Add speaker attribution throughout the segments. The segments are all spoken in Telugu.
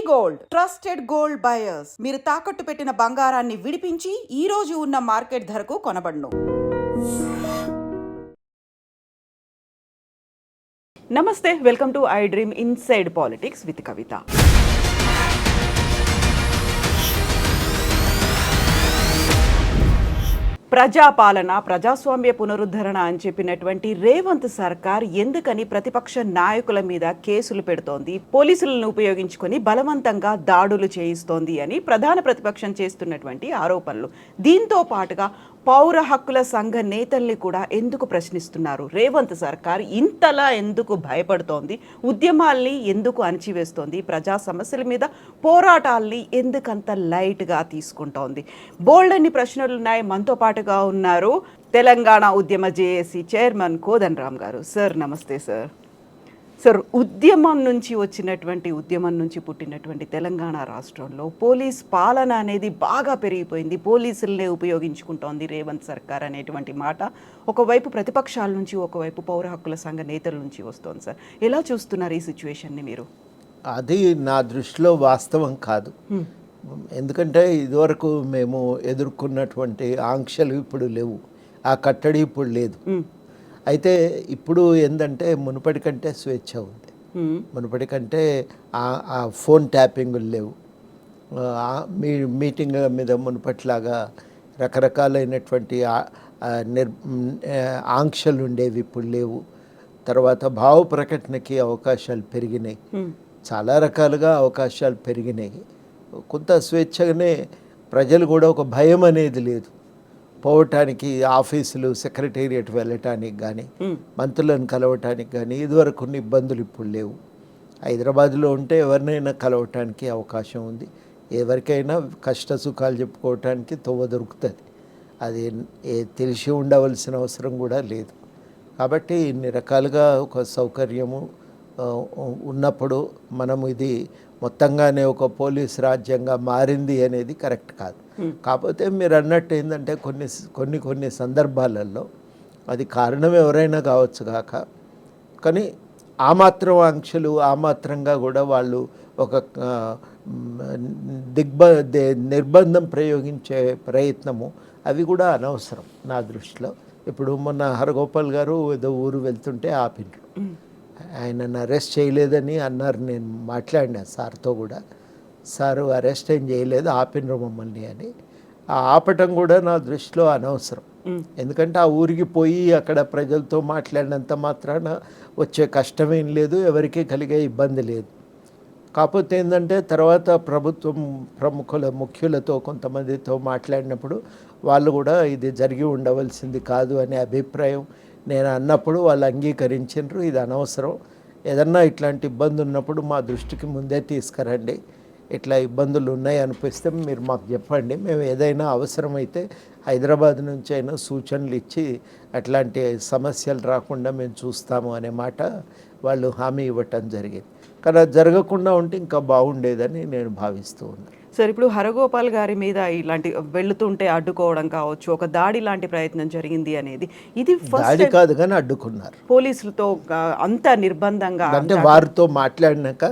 Speaker 1: గోల్డ్ ట్రస్టెడ్ గోల్డ్ బయర్స్ మీరు తాకట్టు పెట్టిన బంగారాన్ని విడిపించి ఈ రోజు ఉన్న మార్కెట్ ధరకు కొనబడును. నమస్తే, welcome to I dream inside politics with Kavitha. ప్రజాపాలన, ప్రజాస్వామ్య పునరుద్ధరణ అని చెప్పినటువంటి రేవంత్ సర్కార్ ఎందుకని ప్రతిపక్ష నాయకుల మీద కేసులు పెడుతోంది, పోలీసులను ఉపయోగించుకొని బలవంతంగా దాడులు చేయిస్తోంది అని ప్రధాన ప్రతిపక్షం చేస్తున్నటువంటి ఆరోపణలు. దీంతో పాటుగా పౌర హక్కుల సంఘ నేతల్ని కూడా ఎందుకు ప్రశ్నిస్తున్నారు, రేవంత్ సర్కార్ ఇంతలా ఎందుకు భయపడుతోంది, ఉద్యమాల్ని ఎందుకు అణచివేస్తోంది, ప్రజా సమస్యల మీద పోరాటాల్ని ఎందుకంత లైట్గా తీసుకుంటోంది, బోల్డ్ అన్ని ప్రశ్నలు ఉన్నాయి. మనతో పాటుగా ఉన్నారు తెలంగాణ ఉద్యమ జేఏసీ చైర్మన్ కోదండరామ్ గారు. సార్ నమస్తే. సార్ ఉద్యమం నుంచి పుట్టినటువంటి తెలంగాణ రాష్ట్రంలో పోలీస్ పాలన అనేది బాగా పెరిగిపోయింది, పోలీసులనే ఉపయోగించుకుంటోంది రేవంత్ సర్కార్ అనేటువంటి మాట ఒకవైపు ప్రతిపక్షాల నుంచి, ఒకవైపు పౌర హక్కుల సంఘ నేతల నుంచి వస్తోంది. సార్ ఎలా చూస్తున్నారు ఈ సిచ్యువేషన్ని మీరు?
Speaker 2: అది నా దృష్టిలో వాస్తవం కాదు. ఎందుకంటే ఇదివరకు మేము ఎదుర్కొన్నటువంటి ఆంక్షలు ఇప్పుడు లేవు, ఆ కట్టడి ఇప్పుడు లేదు. అయితే ఇప్పుడు ఏంటంటే మునుపటి కంటే స్వేచ్ఛ ఉంది, మునుపటి కంటే ఆ ఫోన్ ట్యాపింగులు లేవు, మీటింగ్ల మీద మునుపట్లాగా రకరకాలైనటువంటి ఆంక్షలు ఉండేవి ఇప్పుడు లేవు. తర్వాత భావ ప్రకటనకి అవకాశాలు పెరిగినాయి, చాలా రకాలుగా అవకాశాలు పెరిగినాయి. కొంత స్వేచ్ఛగానే ప్రజలు కూడా ఒక భయం అనేది లేదు, పోవటానికి ఆఫీసులు సెక్రటేరియట్ వెళ్ళటానికి కానీ మంత్రులను కలవటానికి కానీ ఇదివరకు కొన్ని ఇబ్బందులు ఇప్పుడు లేవు. హైదరాబాద్లో ఉంటే ఎవరినైనా కలవటానికి అవకాశం ఉంది, ఎవరికైనా కష్ట సుఖాలు చెప్పుకోవటానికి తొవ్వ దొరుకుతుంది, అది తెలిసి ఉండవలసిన అవసరం కూడా లేదు. కాబట్టి ఇన్ని రకాలుగా ఒక సౌకర్యము ఉన్నప్పుడు మనము ఇది మొత్తంగానే ఒక పోలీస్ రాజ్యంగా మారింది అనేది కరెక్ట్ కాదు. కాకపోతే మీరు అన్నట్టు ఏంటంటే కొన్ని సందర్భాలలో అది కారణం ఎవరైనా కావచ్చు కాక, కానీ ఆ మాత్రం ఆంక్షలు ఆ మాత్రంగా కూడా వాళ్ళు ఒక నిర్బంధం ప్రయోగించే ప్రయత్నము అవి కూడా అనవసరం నా దృష్టిలో. ఇప్పుడు మొన్న హరగోపాల్ గారు ఏదో ఊరు వెళ్తుంటే ఆపిండ్రు, ఆయనను అరెస్ట్ చేయలేదని అన్నారు. నేను మాట్లాడినా సార్తో కూడా, సారు అరెస్ట్ ఏం చేయలేదు, ఆపినరు మమ్మల్ని అని. ఆ ఆపటం కూడా నా దృష్టిలో అనవసరం. ఎందుకంటే ఆ ఊరికి పోయి అక్కడ ప్రజలతో మాట్లాడినంత మాత్రాన వచ్చే కష్టమేం లేదు, ఎవరికి కలిగే ఇబ్బంది లేదు. కాకపోతే ఏంటంటే తర్వాత ప్రభుత్వం ముఖ్యులతో కొంతమందితో మాట్లాడినప్పుడు వాళ్ళు కూడా ఇది జరిగి ఉండవలసింది కాదు అనే అభిప్రాయం నేను అన్నప్పుడు వాళ్ళు అంగీకరించారు, ఇది అనవసరం, ఏదన్నా ఇట్లాంటి ఇబ్బంది ఉన్నప్పుడు మా దృష్టికి ముందే తీసుకురండి, ఇట్లా ఇబ్బందులు ఉన్నాయి అనిపిస్తే మీరు మాకు చెప్పండి, మేము ఏదైనా అవసరమైతే హైదరాబాద్ నుంచి అయినా సూచనలు ఇచ్చి అట్లాంటి సమస్యలు రాకుండా మేము చూస్తాము అనే మాట వాళ్ళు హామీ ఇవ్వటం జరిగింది. కానీ అది జరగకుండా ఉంటే ఇంకా బాగుండేదని నేను భావిస్తూ ఉన్నాను.
Speaker 1: సార్ ఇప్పుడు హరగోపాల్ గారి మీద ఇలాంటి వెళుతుంటే అడ్డుకోవడం కావచ్చు, ఒక దాడి లాంటి ప్రయత్నం జరిగింది అనేది, ఇది
Speaker 2: దాడి కాదు కానీ అడ్డుకున్నారు
Speaker 1: పోలీసులతో అంత నిర్బంధంగా.
Speaker 2: అంటే వారితో మాట్లాడినాక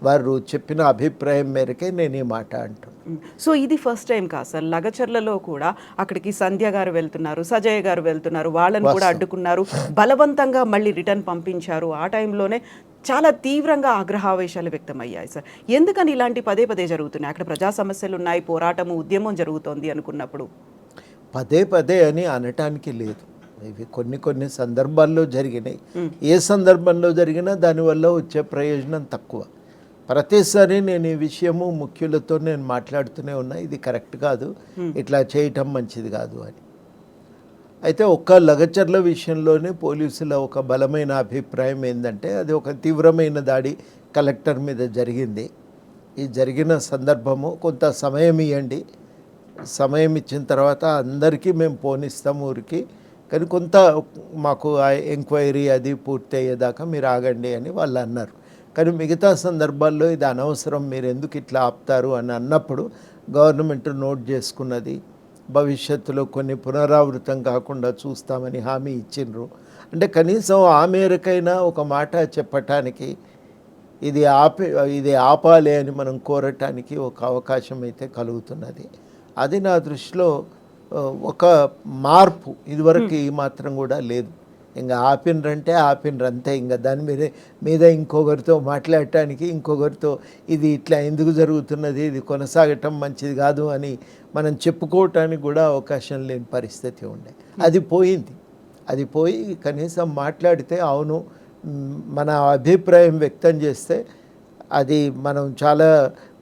Speaker 2: వారు చెప్పిన అభిప్రాయం మేరకే నేను ఈ మాట అంటాను.
Speaker 1: సో ఇది ఫస్ట్ టైం కాదు సార్, లగచర్లలో కూడా అక్కడికి సంధ్య గారు వెళ్తున్నారు, సజయ్ గారు వెళ్తున్నారు, వాళ్ళని కూడా అడ్డుకున్నారు, బలవంతంగా మళ్ళీ రిటర్న్ పంపించారు. ఆ టైంలోనే చాలా తీవ్రంగా ఆగ్రహావేశాలు వ్యక్తమయ్యాయి. సార్ ఎందుకని ఇలాంటి పదే పదే జరుగుతున్నాయి? అక్కడ ప్రజా సమస్యలు ఉన్నాయి, పోరాటము ఉద్యమం జరుగుతోంది అనుకున్నప్పుడు
Speaker 2: పదే అని అనటానికి లేదు, ఇవి కొన్ని సందర్భాల్లో జరిగినాయి. ఏ సందర్భంలో జరిగినా దానివల్ల వచ్చే ప్రయోజనం తక్కువ. ప్రతిసారి నేను ఈ విషయము ముఖ్యులతో నేను మాట్లాడుతూనే ఉన్నా, ఇది కరెక్ట్ కాదు, ఇట్లా చేయటం మంచిది కాదు అని. అయితే ఒక్క లగచర్ల విషయంలోనే పోలీసుల ఒక బలమైన అభిప్రాయం ఏంటంటే అది ఒక తీవ్రమైన దాడి కలెక్టర్ మీద జరిగింది. ఈ జరిగిన సందర్భము కొంత సమయం ఇవ్వండి, సమయం ఇచ్చిన తర్వాత అందరికీ మేము పోనిస్తాం ఊరికి, కానీ కొంత మాకు ఆ ఎంక్వైరీ అది పూర్తి అయ్యేదాకా మీరు ఆగండి అని వాళ్ళు అన్నారు. కానీ మిగతా సందర్భాల్లో ఇది అనవసరం, మీరు ఎందుకు ఇట్లా ఆపుతారు అని అన్నప్పుడు గవర్నమెంట్ నోట్ చేసుకున్నది, భవిష్యత్తులో కొన్ని పునరావృతం కాకుండా చూస్తామని హామీ ఇచ్చిండ్రు. అంటే కనీసం ఆ మేరకైనా ఒక మాట చెప్పటానికి ఇది ఆపాలి అని మనం కోరటానికి ఒక అవకాశం అయితే కలుగుతున్నది. అది నా దృష్టిలో ఒక మార్పు. ఇదివరకు ఈ మాత్రం కూడా లేదు. ఇంకా ఆపినరంటే ఆపినరు అంతే. ఇంకా దాని మీద ఇంకొకరితో మాట్లాడటానికి, ఇంకొకరితో ఇది ఇట్లా ఎందుకు జరుగుతున్నది, ఇది కొనసాగటం మంచిది కాదు అని మనం చెప్పుకోవటానికి కూడా అవకాశం లేని పరిస్థితి ఉండే. అది పోయింది. అది పోయి కనీసం మాట్లాడితే అవును మన అభిప్రాయం వ్యక్తం చేస్తే అది మనం చాలా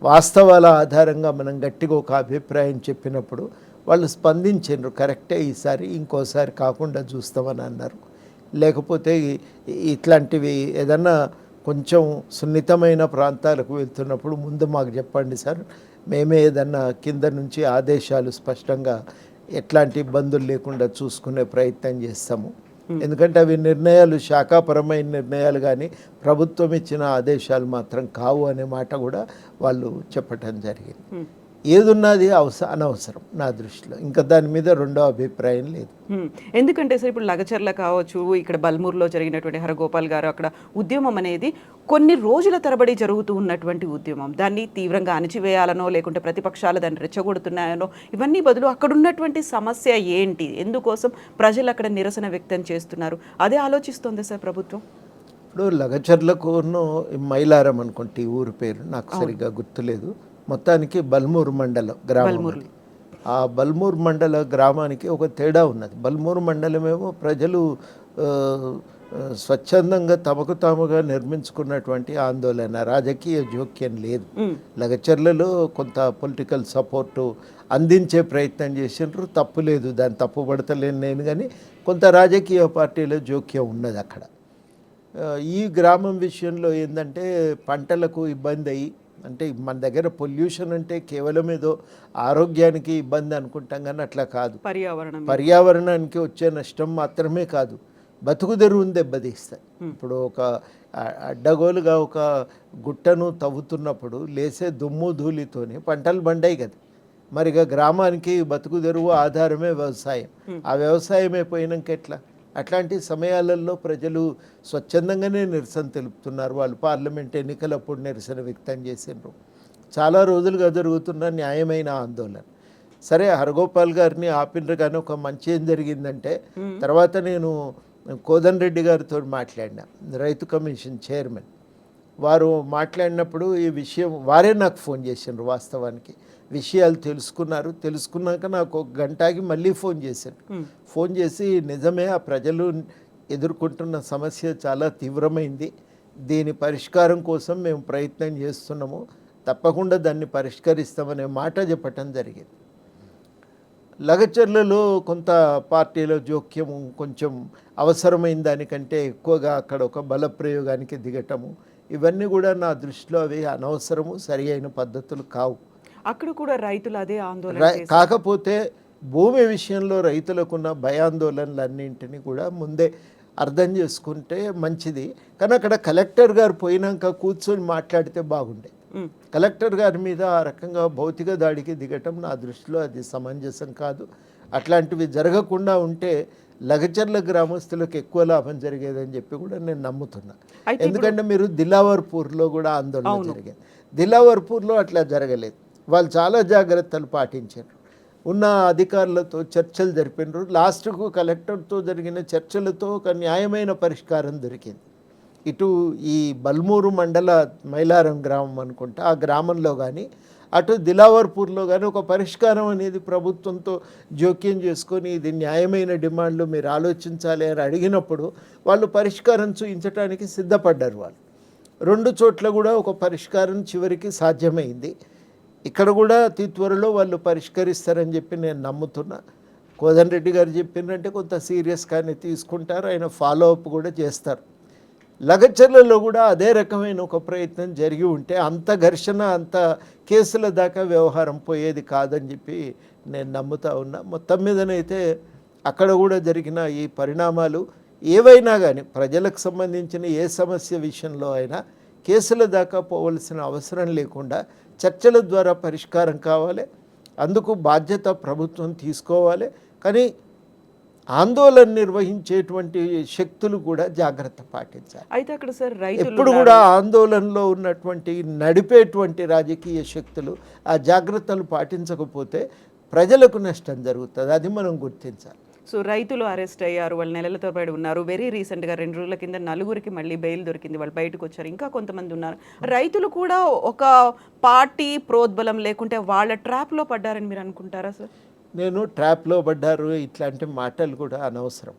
Speaker 2: వాస్తవాల ఆధారంగా మనం గట్టిగా ఒక అభిప్రాయం చెప్పినప్పుడు వాళ్ళు స్పందించారు. కరెక్టే, ఈసారి ఇంకోసారి కాకుండా చూస్తామని అన్నారు. లేకపోతే ఇట్లాంటివి ఏదన్నా కొంచెం సున్నితమైన ప్రాంతాలకు వెళ్తున్నప్పుడు ముందు మాకు చెప్పండి సార్, మేమే ఏదన్నా కింద నుంచి ఆదేశాలు స్పష్టంగా ఎట్లాంటి ఇబ్బందులు లేకుండా చూసుకునే ప్రయత్నం చేస్తాము. ఎందుకంటే అవి నిర్ణయాలు శాఖాపరమైన నిర్ణయాలు కానీ ప్రభుత్వం ఇచ్చిన ఆదేశాలు మాత్రం కావు అనే మాట కూడా వాళ్ళు చెప్పటం జరిగింది. ఏదున్నది అనవసరం నా దృష్టిలో. ఇంకా దాని మీద రెండో అభిప్రాయం లేదు.
Speaker 1: ఎందుకంటే సార్ ఇప్పుడు లగచర్ల కావచ్చు, ఇక్కడ బల్మూరులో జరిగినటువంటి హరగోపాల్ గారు అక్కడ ఉద్యమం అనేది కొన్ని రోజుల తరబడి జరుగుతూ ఉన్నటువంటి ఉద్యమం. దాన్ని తీవ్రంగా అణిచివేయాలనో లేకుంటే ప్రతిపక్షాలు దాన్ని రెచ్చగొడుతున్నాయనో ఇవన్నీ బదులు అక్కడ ఉన్నటువంటి సమస్య ఏంటి, ఎందుకోసం ప్రజలు అక్కడ నిరసన వ్యక్తం చేస్తున్నారు, అదే ఆలోచిస్తోంది సార్ ప్రభుత్వం.
Speaker 2: ఇప్పుడు లగచర్లకును మైలారం అనుకుంటే ఊరి పేరు నాకు సరిగ్గా గుర్తులేదు. మొత్తానికి బల్మూరు మండలం గ్రామం. ఆ బల్మూరు మండల గ్రామానికి ఒక తేడా ఉన్నది. బల్మూరు మండలమేమో ప్రజలు స్వచ్ఛందంగా తమకు తాముగా నిర్మించుకున్నటువంటి ఆందోళన, రాజకీయ జోక్యం లేదు. లగచర్లలో కొంత పొలిటికల్ సపోర్టు అందించే ప్రయత్నం చేసినారు, తప్పు లేదు, దాన్ని తప్పు పడతలేను నేను. కానీ కొంత రాజకీయ పార్టీల జోక్యం ఉన్నది అక్కడ. ఈ గ్రామం విషయంలో ఏంటంటే పంటలకు ఇబ్బంది అయ్యి, అంటే మన దగ్గర పొల్యూషన్ అంటే కేవలం ఏదో ఆరోగ్యానికి ఇబ్బంది అనుకుంటాం, కానీ అట్లా కాదు. పర్యావరణానికి వచ్చే నష్టం మాత్రమే కాదు, బతుకుదెరువును దెబ్బతీస్తాయి. ఇప్పుడు ఒక అడ్డగోలుగా ఒక గుట్టను తవ్వుతున్నప్పుడు లేసే దుమ్ము ధూళితోనే పంటలు బండాయి కదా. మరిగా గ్రామానికి బతుకుదెరువు ఆధారమే వ్యవసాయం. ఆ వ్యవసాయమే పోయినాక ఎట్లా? అట్లాంటి సమయాలలో ప్రజలు స్వచ్ఛందంగానే నిరసన తెలుపుతున్నారు. వాళ్ళు పార్లమెంట్ ఎన్నికలప్పుడు నిరసన వ్యక్తం చేసిండ్రు. చాలా రోజులుగా జరుగుతున్న న్యాయమైన ఆందోళన. సరే, హరగోపాల్ గారిని ఆపినరు, కానీ ఒక మంచి ఏం జరిగిందంటే తర్వాత నేను కోదన్ రెడ్డి గారితో మాట్లాడినా, రైతు కమిషన్ చైర్మన్. వారు మాట్లాడినప్పుడు ఈ విషయం వారే నాకు ఫోన్ చేసిండ్రు. వాస్తవానికి విషయాలు తెలుసుకున్నాక నాకు ఒక గంటకి మళ్ళీ ఫోన్ చేశారు. ఫోన్ చేసి నిజమే ఆ ప్రజలు ఎదుర్కొంటున్న సమస్య చాలా తీవ్రమైంది, దీని పరిష్కారం కోసం మేము ప్రయత్నం చేస్తున్నాము, తప్పకుండా దాన్ని పరిష్కరిస్తామనే మాట చెప్పటం జరిగింది. లగచర్లలో కొంత పార్టీల జోక్యము, కొంచెం అవసరమైన దానికంటే ఎక్కువగా అక్కడ ఒక బలప్రయోగానికి దిగటము, ఇవన్నీ కూడా నా దృష్టిలో అవి అనవసరము, సరి అయిన పద్ధతులు కావు.
Speaker 1: అక్కడ కూడా రైతులు అదే ఆందోళన.
Speaker 2: కాకపోతే భూమి విషయంలో రైతులకున్న భయాందోళనలన్నింటినీ కూడా ముందే అర్థం చేసుకుంటే మంచిది. కానీ అక్కడ కలెక్టర్ గారు పోయినాక కూర్చొని మాట్లాడితే బాగుండే. కలెక్టర్ గారి మీద ఆ రకంగా భౌతిక దాడికి దిగటం నా దృష్టిలో అది సమంజసం కాదు. అట్లాంటివి జరగకుండా ఉంటే లగచర్ల గ్రామస్తులకు ఎక్కువ లాభం జరిగేదని చెప్పి కూడా నేను నమ్ముతున్నా. ఎందుకంటే మీరు దిలావర్పూర్లో కూడా ఆందోళన జరిగింది. దిలావర్పూర్లో అట్లా జరగలేదు. వాళ్ళు చాలా జాగ్రత్తలు పాటించారు. ఉన్న అధికారులతో చర్చలు జరిపినారు. లాస్ట్కు కలెక్టర్తో జరిగిన చర్చలతో ఒక న్యాయమైన పరిష్కారం దొరికింది. ఇటు ఈ బల్మూరు మండల మైలారం గ్రామం అనుకుంటా, ఆ గ్రామంలో కానీ అటు దిలావర్పూర్లో కానీ ఒక పరిష్కారం అనేది ప్రభుత్వంతో జోక్యం చేసుకొని ఇది న్యాయమైన డిమాండ్లు మీరు ఆలోచించాలి అని అడిగినప్పుడు వాళ్ళు పరిష్కారం చూపించడానికి సిద్ధపడ్డారు. వాళ్ళు రెండు చోట్ల కూడా ఒక పరిష్కారం చివరికి సాధ్యమైంది. ఇక్కడ కూడా అతి త్వరలో వాళ్ళు పరిష్కరిస్తారని చెప్పి నేను నమ్ముతున్నా. కోదన్ రెడ్డి గారు చెప్పినట్టే కొంత సీరియస్గానే తీసుకుంటారు, ఆయన ఫాలో అప్ కూడా చేస్తారు. లగచర్లలో కూడా అదే రకమైన ఒక ప్రయత్నం జరిగి ఉంటే అంత ఘర్షణ, అంత కేసుల దాకా వ్యవహారం పోయేది కాదని చెప్పి నేను నమ్ముతా ఉన్నా. మొత్తం మీదనైతే అక్కడ కూడా జరిగిన ఈ పరిణామాలు ఏవైనా కానీ ప్రజలకు సంబంధించిన ఏ సమస్య విషయంలో అయినా కేసుల దాకా పోవలసిన అవసరం లేకుండా చర్చల ద్వారా పరిష్కారం కావాలి. అందుకు బాధ్యత ప్రభుత్వం తీసుకోవాలి. కానీ ఆందోళన నిర్వహించేటువంటి శక్తులు కూడా జాగ్రత్త పాటించాలి.
Speaker 1: అయితే అక్కడ సార్ రైతులు
Speaker 2: ఎప్పుడు కూడా ఆందోళనలో ఉన్నటువంటి నడిపేటువంటి రాజకీయ శక్తులు ఆ జాగ్రత్తలు పాటించకపోతే ప్రజలకు నష్టం జరుగుతుంది. అది మనం గుర్తించాలి.
Speaker 1: సో రైతులు అరెస్ట్ అయ్యారు, వాళ్ళు నెలల తరబడి ఉన్నారు. వెరీ రీసెంట్గా 2 రోజుల కింద 4 మళ్ళీ బెయిల్ దొరికింది, వాళ్ళు బయటకు వచ్చారు. ఇంకా కొంతమంది ఉన్నారు. రైతులు కూడా ఒక పార్టీ ప్రోద్బలం లేకుంటే వాళ్ళ ట్రాప్లో పడ్డారని మీరు అనుకుంటారా సార్?
Speaker 2: నేను ట్రాప్లో పడ్డారు ఇట్లాంటి మాటలు కూడా అనవసరం.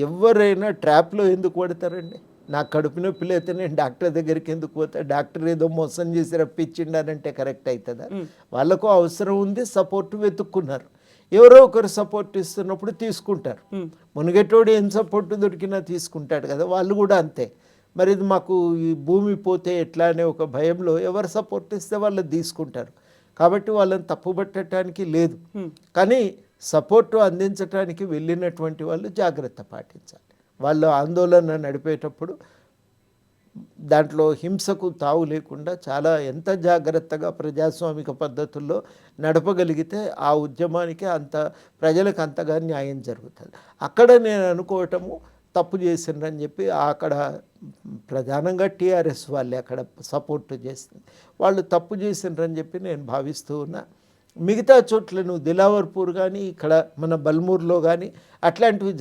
Speaker 2: ఎవరైనా ట్రాప్లో ఎందుకు పడతారండి? నాకు కడుపు నొప్పి అయితే నేను డాక్టర్ దగ్గరికి ఎందుకు పోతా? డాక్టర్ ఏదో మోసం చేసి రప్పించిండానంటే కరెక్ట్ అవుతుందా? వాళ్ళకు అవసరం ఉంది, సపోర్ట్ వెతుక్కున్నారు. ఎవరో ఒకరు సపోర్ట్ ఇస్తున్నప్పుడు తీసుకుంటారు. మునిగేటోడు ఏం సపోర్ట్ దొరికినా తీసుకుంటాడు కదా, వాళ్ళు కూడా అంతే. మరి ఇది మాకు ఈ భూమి పోతే ఎట్లా అనే ఒక భయంలో ఎవరు సపోర్ట్ ఇస్తే వాళ్ళు తీసుకుంటారు. కాబట్టి వాళ్ళని తప్పుపట్టడానికి లేదు. కానీ సపోర్టు అందించడానికి వెళ్ళినటువంటి వాళ్ళు జాగ్రత్త పాటించాలి. వాళ్ళు ఆందోళన నడిపేటప్పుడు దాంట్లో హింసకు తావు లేకుండా చాలా ఎంత జాగ్రత్తగా ప్రజాస్వామిక పద్ధతుల్లో నడపగలిగితే ఆ ఉద్యమానికి అంత ప్రజలకు అంతగా న్యాయం జరుగుతుంది. అక్కడ నేను అనుకోవటము తప్పు చేసిండ్రని చెప్పి అక్కడ ప్రధానంగా టీఆర్ఎస్ వాళ్ళే అక్కడ సపోర్ట్ చేస్తుంది. వాళ్ళు తప్పు చేసిండ్రని చెప్పి నేను భావిస్తూ ఉన్నా. మిగతా చోట్ల నువ్వు దిలావర్పూర్ కానీ ఇక్కడ మన బల్మూర్లో కానీ అట్లాంటివి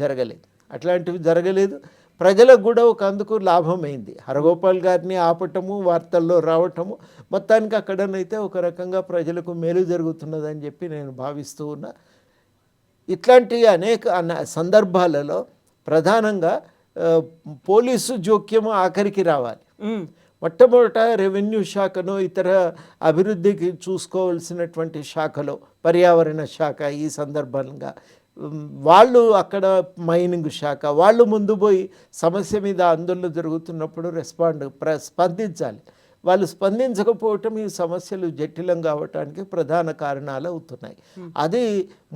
Speaker 2: జరగలేదు. ప్రజలకు కూడా ఒక అందుకు లాభమైంది. హరగోపాల్ గారిని ఆపటము, వార్తల్లో రావటము, మొత్తానికి అక్కడనైతే ఒక రకంగా ప్రజలకు మేలు జరుగుతున్నదని చెప్పి నేను భావిస్తూ ఉన్నా. ఇట్లాంటి అనేక సందర్భాలలో ప్రధానంగా పోలీసు జోక్యము ఆఖరికి రావాలి. మొట్టమొదట రెవెన్యూ శాఖను, ఇతర అభివృద్ధికి చూసుకోవాల్సినటువంటి శాఖలో పర్యావరణ శాఖ ఈ సందర్భంగా వాళ్ళు, అక్కడ మైనింగ్ శాఖ వాళ్ళు ముందు పోయి సమస్య మీద ఆందోళన జరుగుతున్నప్పుడు స్పందించాలి. వాళ్ళు స్పందించకపోవటం ఈ సమస్యలు జటిలం కావటానికి ప్రధాన కారణాలు అవుతున్నాయి. అది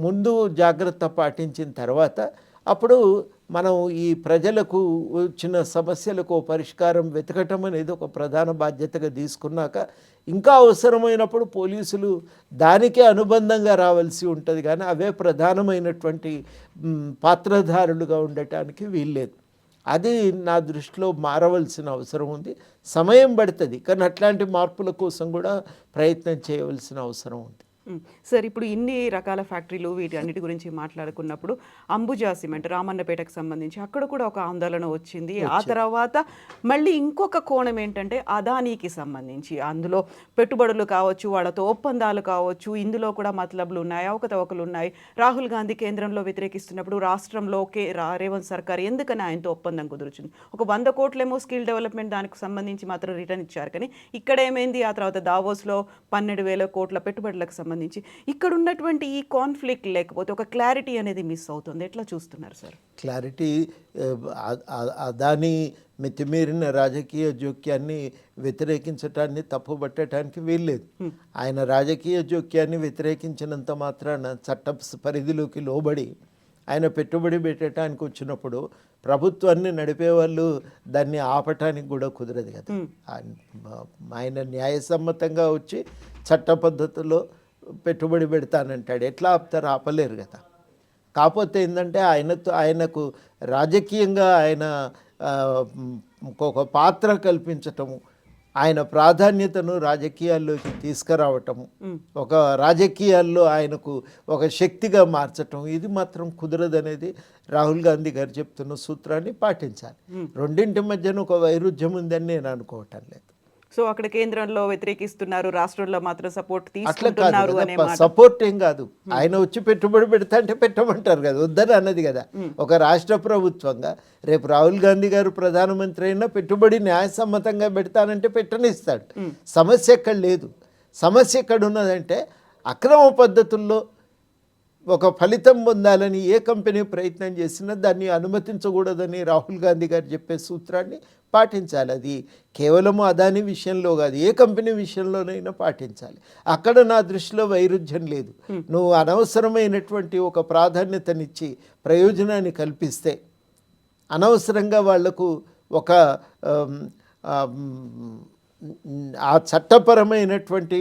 Speaker 2: ముందు జాగ్రత్త పాటించిన తర్వాత అప్పుడు మనం ఈ ప్రజలకు వచ్చిన సమస్యలకు పరిష్కారం వెతకటం అనేది ఒక ప్రధాన బాధ్యతగా తీసుకున్నాక ఇంకా అవసరమైనప్పుడు పోలీసులు దానికే అనుబంధంగా రావాల్సి ఉంటుంది. కానీ అవే ప్రధానమైనటువంటి పాత్రధారులుగా ఉండటానికి వీల్లేదు. అది నా దృష్టిలో మారవలసిన అవసరం ఉంది. సమయం పడుతుంది, కానీ అట్లాంటి మార్పుల కోసం కూడా ప్రయత్నం చేయవలసిన అవసరం ఉంది.
Speaker 1: సార్, ఇప్పుడు ఇన్ని రకాల ఫ్యాక్టరీలు వీటి అన్నిటి గురించి మాట్లాడుకున్నప్పుడు అంబుజా సిమెంట్ రామన్నపేటకు సంబంధించి అక్కడ కూడా ఒక ఆందోళన వచ్చింది. ఆ తర్వాత మళ్ళీ ఇంకొక కోణం ఏంటంటే అదానీకి సంబంధించి అందులో పెట్టుబడులు కావచ్చు, వాళ్ళతో ఒప్పందాలు కావచ్చు, ఇందులో కూడా మతలబులు ఉన్నాయి, అవకతవకలు ఉన్నాయి. రాహుల్ గాంధీ కేంద్రంలో వ్యతిరేకిస్తున్నప్పుడు రాష్ట్రంలో రేవంత్ సర్కార్ ఎందుకని ఆయనతో ఒప్పందం కుదురుచుంది? ఒక 100 కోట్లేమో స్కిల్ డెవలప్మెంట్ దానికి సంబంధించి మాత్రం రిటర్న్ ఇచ్చారు. కానీ ఇక్కడ ఏమైంది? ఆ తర్వాత దావోస్లో 12,000 కోట్ల పెట్టుబడులకు సంబంధించి ఇక్కడ ఉన్నటువంటి ఈ కాన్ఫ్లిక్ట్ లేకపోతే ఒక క్లారిటీ అనేది మిస్ అవుతుంది. ఎట్లా చూస్తున్నారు సార్?
Speaker 2: క్లారిటీ అదాని మితిమీరిన రాజకీయ జోక్యాన్ని వ్యతిరేకించటాన్ని తప్పుపట్టడానికి వీల్లేదు. ఆయన రాజకీయ జోక్యాన్ని వ్యతిరేకించినంత మాత్రాన చట్ట పరిధిలోకి లోబడి ఆయన పెట్టుబడి పెట్టడానికి వచ్చినప్పుడు ప్రభుత్వాన్ని నడిపేవాళ్ళు దాన్ని ఆపటానికి కూడా కుదరదు కదా. ఆయన న్యాయసమ్మతంగా వచ్చి చట్ట పద్ధతిలో పెట్టుబడి పెడతానంటాడు. ఎట్లా ఆపుతారు? ఆపలేరు కదా. కాకపోతే ఏంటంటే ఆయనకు రాజకీయంగా ఆయన ఒక పాత్ర కల్పించటము, ఆయన ప్రాధాన్యతను రాజకీయాల్లోకి తీసుకురావటము, ఒక రాజకీయాల్లో ఆయనకు ఒక శక్తిగా మార్చటం, ఇది మాత్రం కుదరదనేది రాహుల్ గాంధీ గారు చెప్తున్న సూత్రాన్ని పాటించాలి. రెండింటి మధ్యన ఒక వైరుధ్యం ఉందని నేను అనుకోవటం లేదు.
Speaker 1: సో అక్కడ కేంద్రంలో వ్యతిరేకిస్తున్నారు, రాష్ట్రంలో మాత్రం సపోర్ట్ తీసుకుంటున్నారు అనే మాట.
Speaker 2: సపోర్ట్ ఏం కాదు, ఆయన వచ్చి పెట్టుబడి పెడతా అంటే పెట్టమంటారు కదా, వద్దని అన్నది కదా. ఒక రాష్ట్ర ప్రభుత్వంగా రేపు రాహుల్ గాంధీ గారు ప్రధానమంత్రి అయినా పెట్టుబడి న్యాయసమ్మతంగా పెడతానంటే పెట్టనిస్తాడు. సమస్య ఎక్కడ లేదు. సమస్య ఎక్కడ ఉన్నదంటే అక్రమ పద్ధతుల్లో ఒక ఫలితం పొందాలని ఏ కంపెనీ ప్రయత్నం చేసినా దాన్ని అనుమతించకూడదని రాహుల్ గాంధీ గారు చెప్పే సూత్రాన్ని పాటించాలి. అది కేవలం అదాని విషయంలో కాదు, ఏ కంపెనీ విషయంలోనైనా పాటించాలి. అక్కడ నా దృష్టిలో వైరుధ్యం లేదు. నువ్వు అనవసరమైనటువంటి ఒక ప్రాధాన్యతనిచ్చి ప్రయోజనాన్ని కల్పిస్తే అనవసరంగా వాళ్లకు ఒక ఆ చట్టపరమైనటువంటి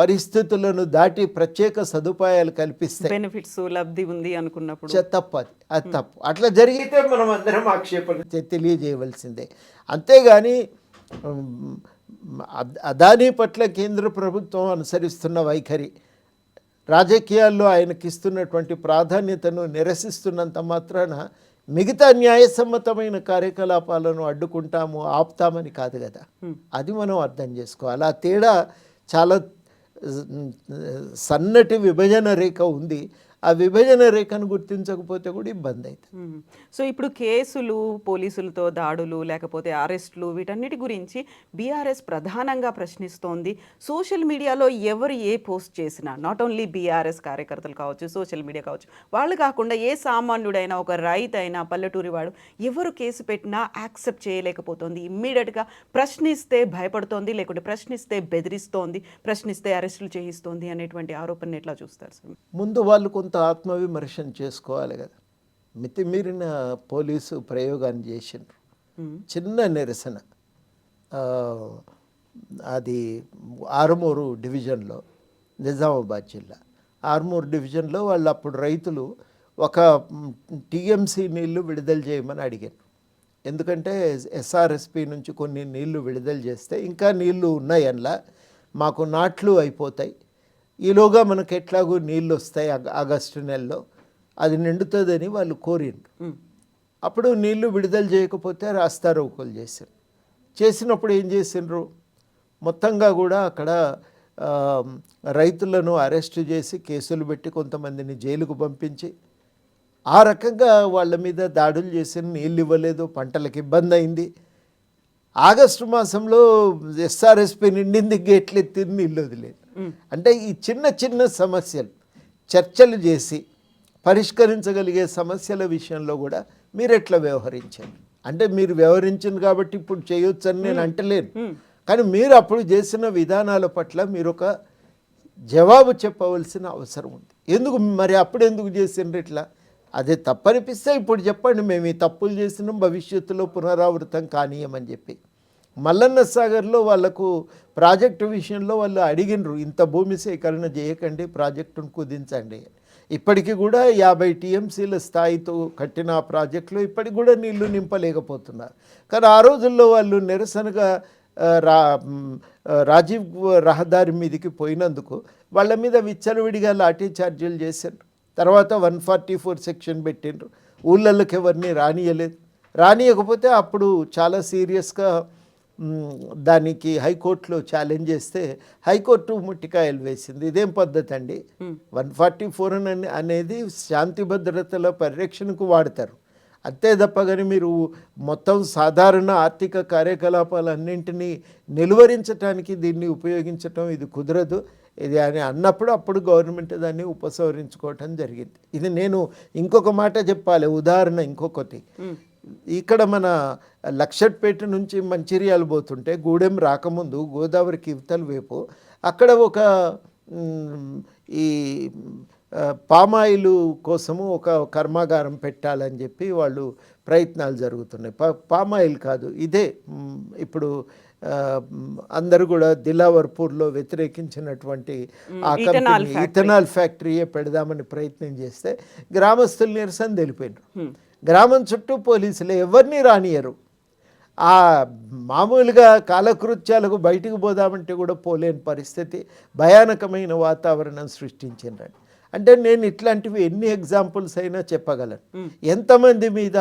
Speaker 2: పరిస్థితులను దాటి ప్రత్యేక సదుపాయాలు కల్పిస్తే
Speaker 1: బెనిఫిట్స్ లబ్ధి ఉంది అనుకున్నప్పుడు
Speaker 2: తప్పు అది తప్పు. అట్లా జరిగితే మనం అందరం ఆక్షేపణ తెలియజేయవలసిందే. అంతేగాని ఉమ్, అదానీ పట్ల కేంద్ర ప్రభుత్వం అనుసరిస్తున్న వైఖరి, రాజకీయాల్లో ఆయనకి ఇస్తున్నటువంటి ప్రాధాన్యతను నిరసిస్తున్నంత మాత్రాన మిగతా న్యాయసమ్మతమైన కార్యకలాపాలను అడ్డుకుంటాము, ఆపుతామని కాదు కదా. అది మనం అర్థం చేసుకోవాలి. ఆ తేడా చాలా సన్నటి విభజన రేఖ ఉంది. ఆ విభజన రేఖను గుర్తించకపోతే కూడా ఇబ్బంది అవుతుంది.
Speaker 1: సో ఇప్పుడు కేసులు, పోలీసులతో దాడులు, లేకపోతే అరెస్టులు, వీటన్నిటి గురించి బీఆర్ఎస్ ప్రధానంగా ప్రశ్నిస్తోంది. సోషల్ మీడియాలో ఎవరు ఏ పోస్ట్ చేసినా, నాట్ ఓన్లీ బీఆర్ఎస్ కార్యకర్తలు కావచ్చు, సోషల్ మీడియా కావచ్చు, వాళ్ళు కాకుండా ఏ సామాన్యుడైనా, ఒక రైతు అయినా, పల్లెటూరి వాడు ఎవరు కేసు పెట్టినా యాక్సెప్ట్ చేయలేకపోతుంది. ఇమ్మీడియట్గా ప్రశ్నిస్తే భయపడుతోంది, లేకుంటే ప్రశ్నిస్తే బెదిరిస్తోంది, ప్రశ్నిస్తే అరెస్టులు చేయిస్తోంది అనేటువంటి ఆరోపణను ఎట్లా చూస్తారు సార్?
Speaker 2: ముందు వాళ్ళు కొంత ఆత్మవిమర్శన చేసుకోవాలి కదా. మితిమీరిన పోలీసు ప్రయోగాన్ని చేసిండ్రు. చిన్న నిరసన, అది ఆరుమూరు డివిజన్లో, నిజామాబాద్ జిల్లా ఆరుమూరు డివిజన్లో వాళ్ళు అప్పుడు రైతులు ఒక టీఎంసీ నీళ్లు విడుదల చేయమని అడిగారు. ఎందుకంటే ఎస్ఆర్ఎస్పి నుంచి కొన్ని నీళ్లు విడుదల చేస్తే ఇంకా నీళ్లు ఉన్నాయి, అందులో మాకు నాట్లు అయిపోతాయి, ఈలోగా మనకు ఎట్లాగూ నీళ్ళు వస్తాయి ఆగస్టు నెలలో, అది నిండుతుందని వాళ్ళు కోరిండ్రు. అప్పుడు నీళ్లు విడుదల చేయకపోతే రాస్తారోకోలు చేశారు. చేసినప్పుడు ఏం చేసిండ్రు, మొత్తంగా కూడా అక్కడ రైతులను అరెస్టు చేసి కేసులు పెట్టి కొంతమందిని జైలుకు పంపించి ఆ రకంగా వాళ్ళ మీద దాడులు చేసి నీళ్ళు ఇవ్వలేదు, పంటలకు ఇబ్బంది అయింది. ఆగస్టు మాసంలో ఎస్ఆర్ఎస్పి నిండింది, గేట్లు ఎత్తి నీళ్ళు వదిలేదు. అంటే ఈ చిన్న చిన్న సమస్యలు చర్చలు చేసి పరిష్కరించగలిగే సమస్యల విషయంలో కూడా మీరు ఎట్లా వ్యవహరించారు అంటే, మీరు వ్యవహరించింది కాబట్టి ఇప్పుడు చేయొచ్చు అని నేను అంటలేను, కానీ మీరు అప్పుడు చేసిన విధానాల పట్ల మీరు ఒక జవాబు చెప్పవలసిన అవసరం ఉంది. ఎందుకు మరి అప్పుడు ఎందుకు చేసిండ్రు ఇట్లా? అదే తప్పనిపిస్తే ఇప్పుడు చెప్పండి, మేము ఈ తప్పులు చేసినాం, భవిష్యత్తులో పునరావృతం కానీయమని చెప్పి. మల్లన్న సాగర్లో వాళ్ళకు ప్రాజెక్టు విషయంలో వాళ్ళు అడిగినరు, ఇంత భూమి సేకరణ చేయకండి, ప్రాజెక్టును కుదించండి. ఇప్పటికీ కూడా 50 టీఎంసీల స్థాయితో కట్టిన ఆ ప్రాజెక్టులో ఇప్పటికి కూడా నీళ్లు నింపలేకపోతున్నారు. కానీ ఆ రోజుల్లో వాళ్ళు నిరసనగా రాజీవ్ రహదారి మీదకి పోయినందుకు వాళ్ళ మీద విచ్చలవిడిగా లాఠీ ఛార్జీలు చేశారు. తర్వాత 144 సెక్షన్ పెట్టిండ్రు, ఊళ్ళల్లోకి ఎవరిని రానియలేదు. రానియకపోతే అప్పుడు చాలా సీరియస్గా దానికి హైకోర్టులో ఛాలెంజ్ చేస్తే హైకోర్టు ముట్టికాయలు వేసింది. ఇదేం పద్ధతి అండి, 144 అనేది శాంతి భద్రతల పరిరక్షణకు వాడతారు, అంతే తప్ప కానీ మీరు మొత్తం సాధారణ ఆర్థిక కార్యకలాపాలన్నింటినీ నిలువరించడానికి దీన్ని ఉపయోగించటం ఇది కుదరదు ఇది అని అన్నప్పుడు అప్పుడు గవర్నమెంట్ దాన్ని ఉపసంహరించుకోవటం జరిగింది. ఇది నేను ఇంకొక మాట చెప్పాలి, ఉదాహరణ ఇంకొకటి. ఇక్కడ మన లక్షట్పేట నుంచి మంచిర్యాల పోతుంటే గూడెం రాకముందు గోదావరికి ఇవతల వైపు అక్కడ ఒక ఈ పామాయిల్ కోసము ఒక కర్మాగారం పెట్టాలని చెప్పి వాళ్ళు ప్రయత్నాలు జరుగుతున్నాయి. పామాయిల్ కాదు, ఇదే ఇప్పుడు అందరూ కూడా దిలావర్పూర్లో వ్యతిరేకించినటువంటి ఆ కంపెనీ ఇథనాల్ ఫ్యాక్టరీయే పెడదామని ప్రయత్నం చేస్తే గ్రామస్తులు నిరసన తెలిపారు. గ్రామం చుట్టూ పోలీసులు ఎవరిని రానియరు. ఆ మామూలుగా కాలకృత్యాలకు బయటికి పోదామంటే కూడా పోలేని పరిస్థితి, భయానకమైన వాతావరణం సృష్టించిండ్రండి. అంటే నేను ఇట్లాంటివి ఎన్ని ఎగ్జాంపుల్స్ అయినా చెప్పగలను. ఎంతమంది మీద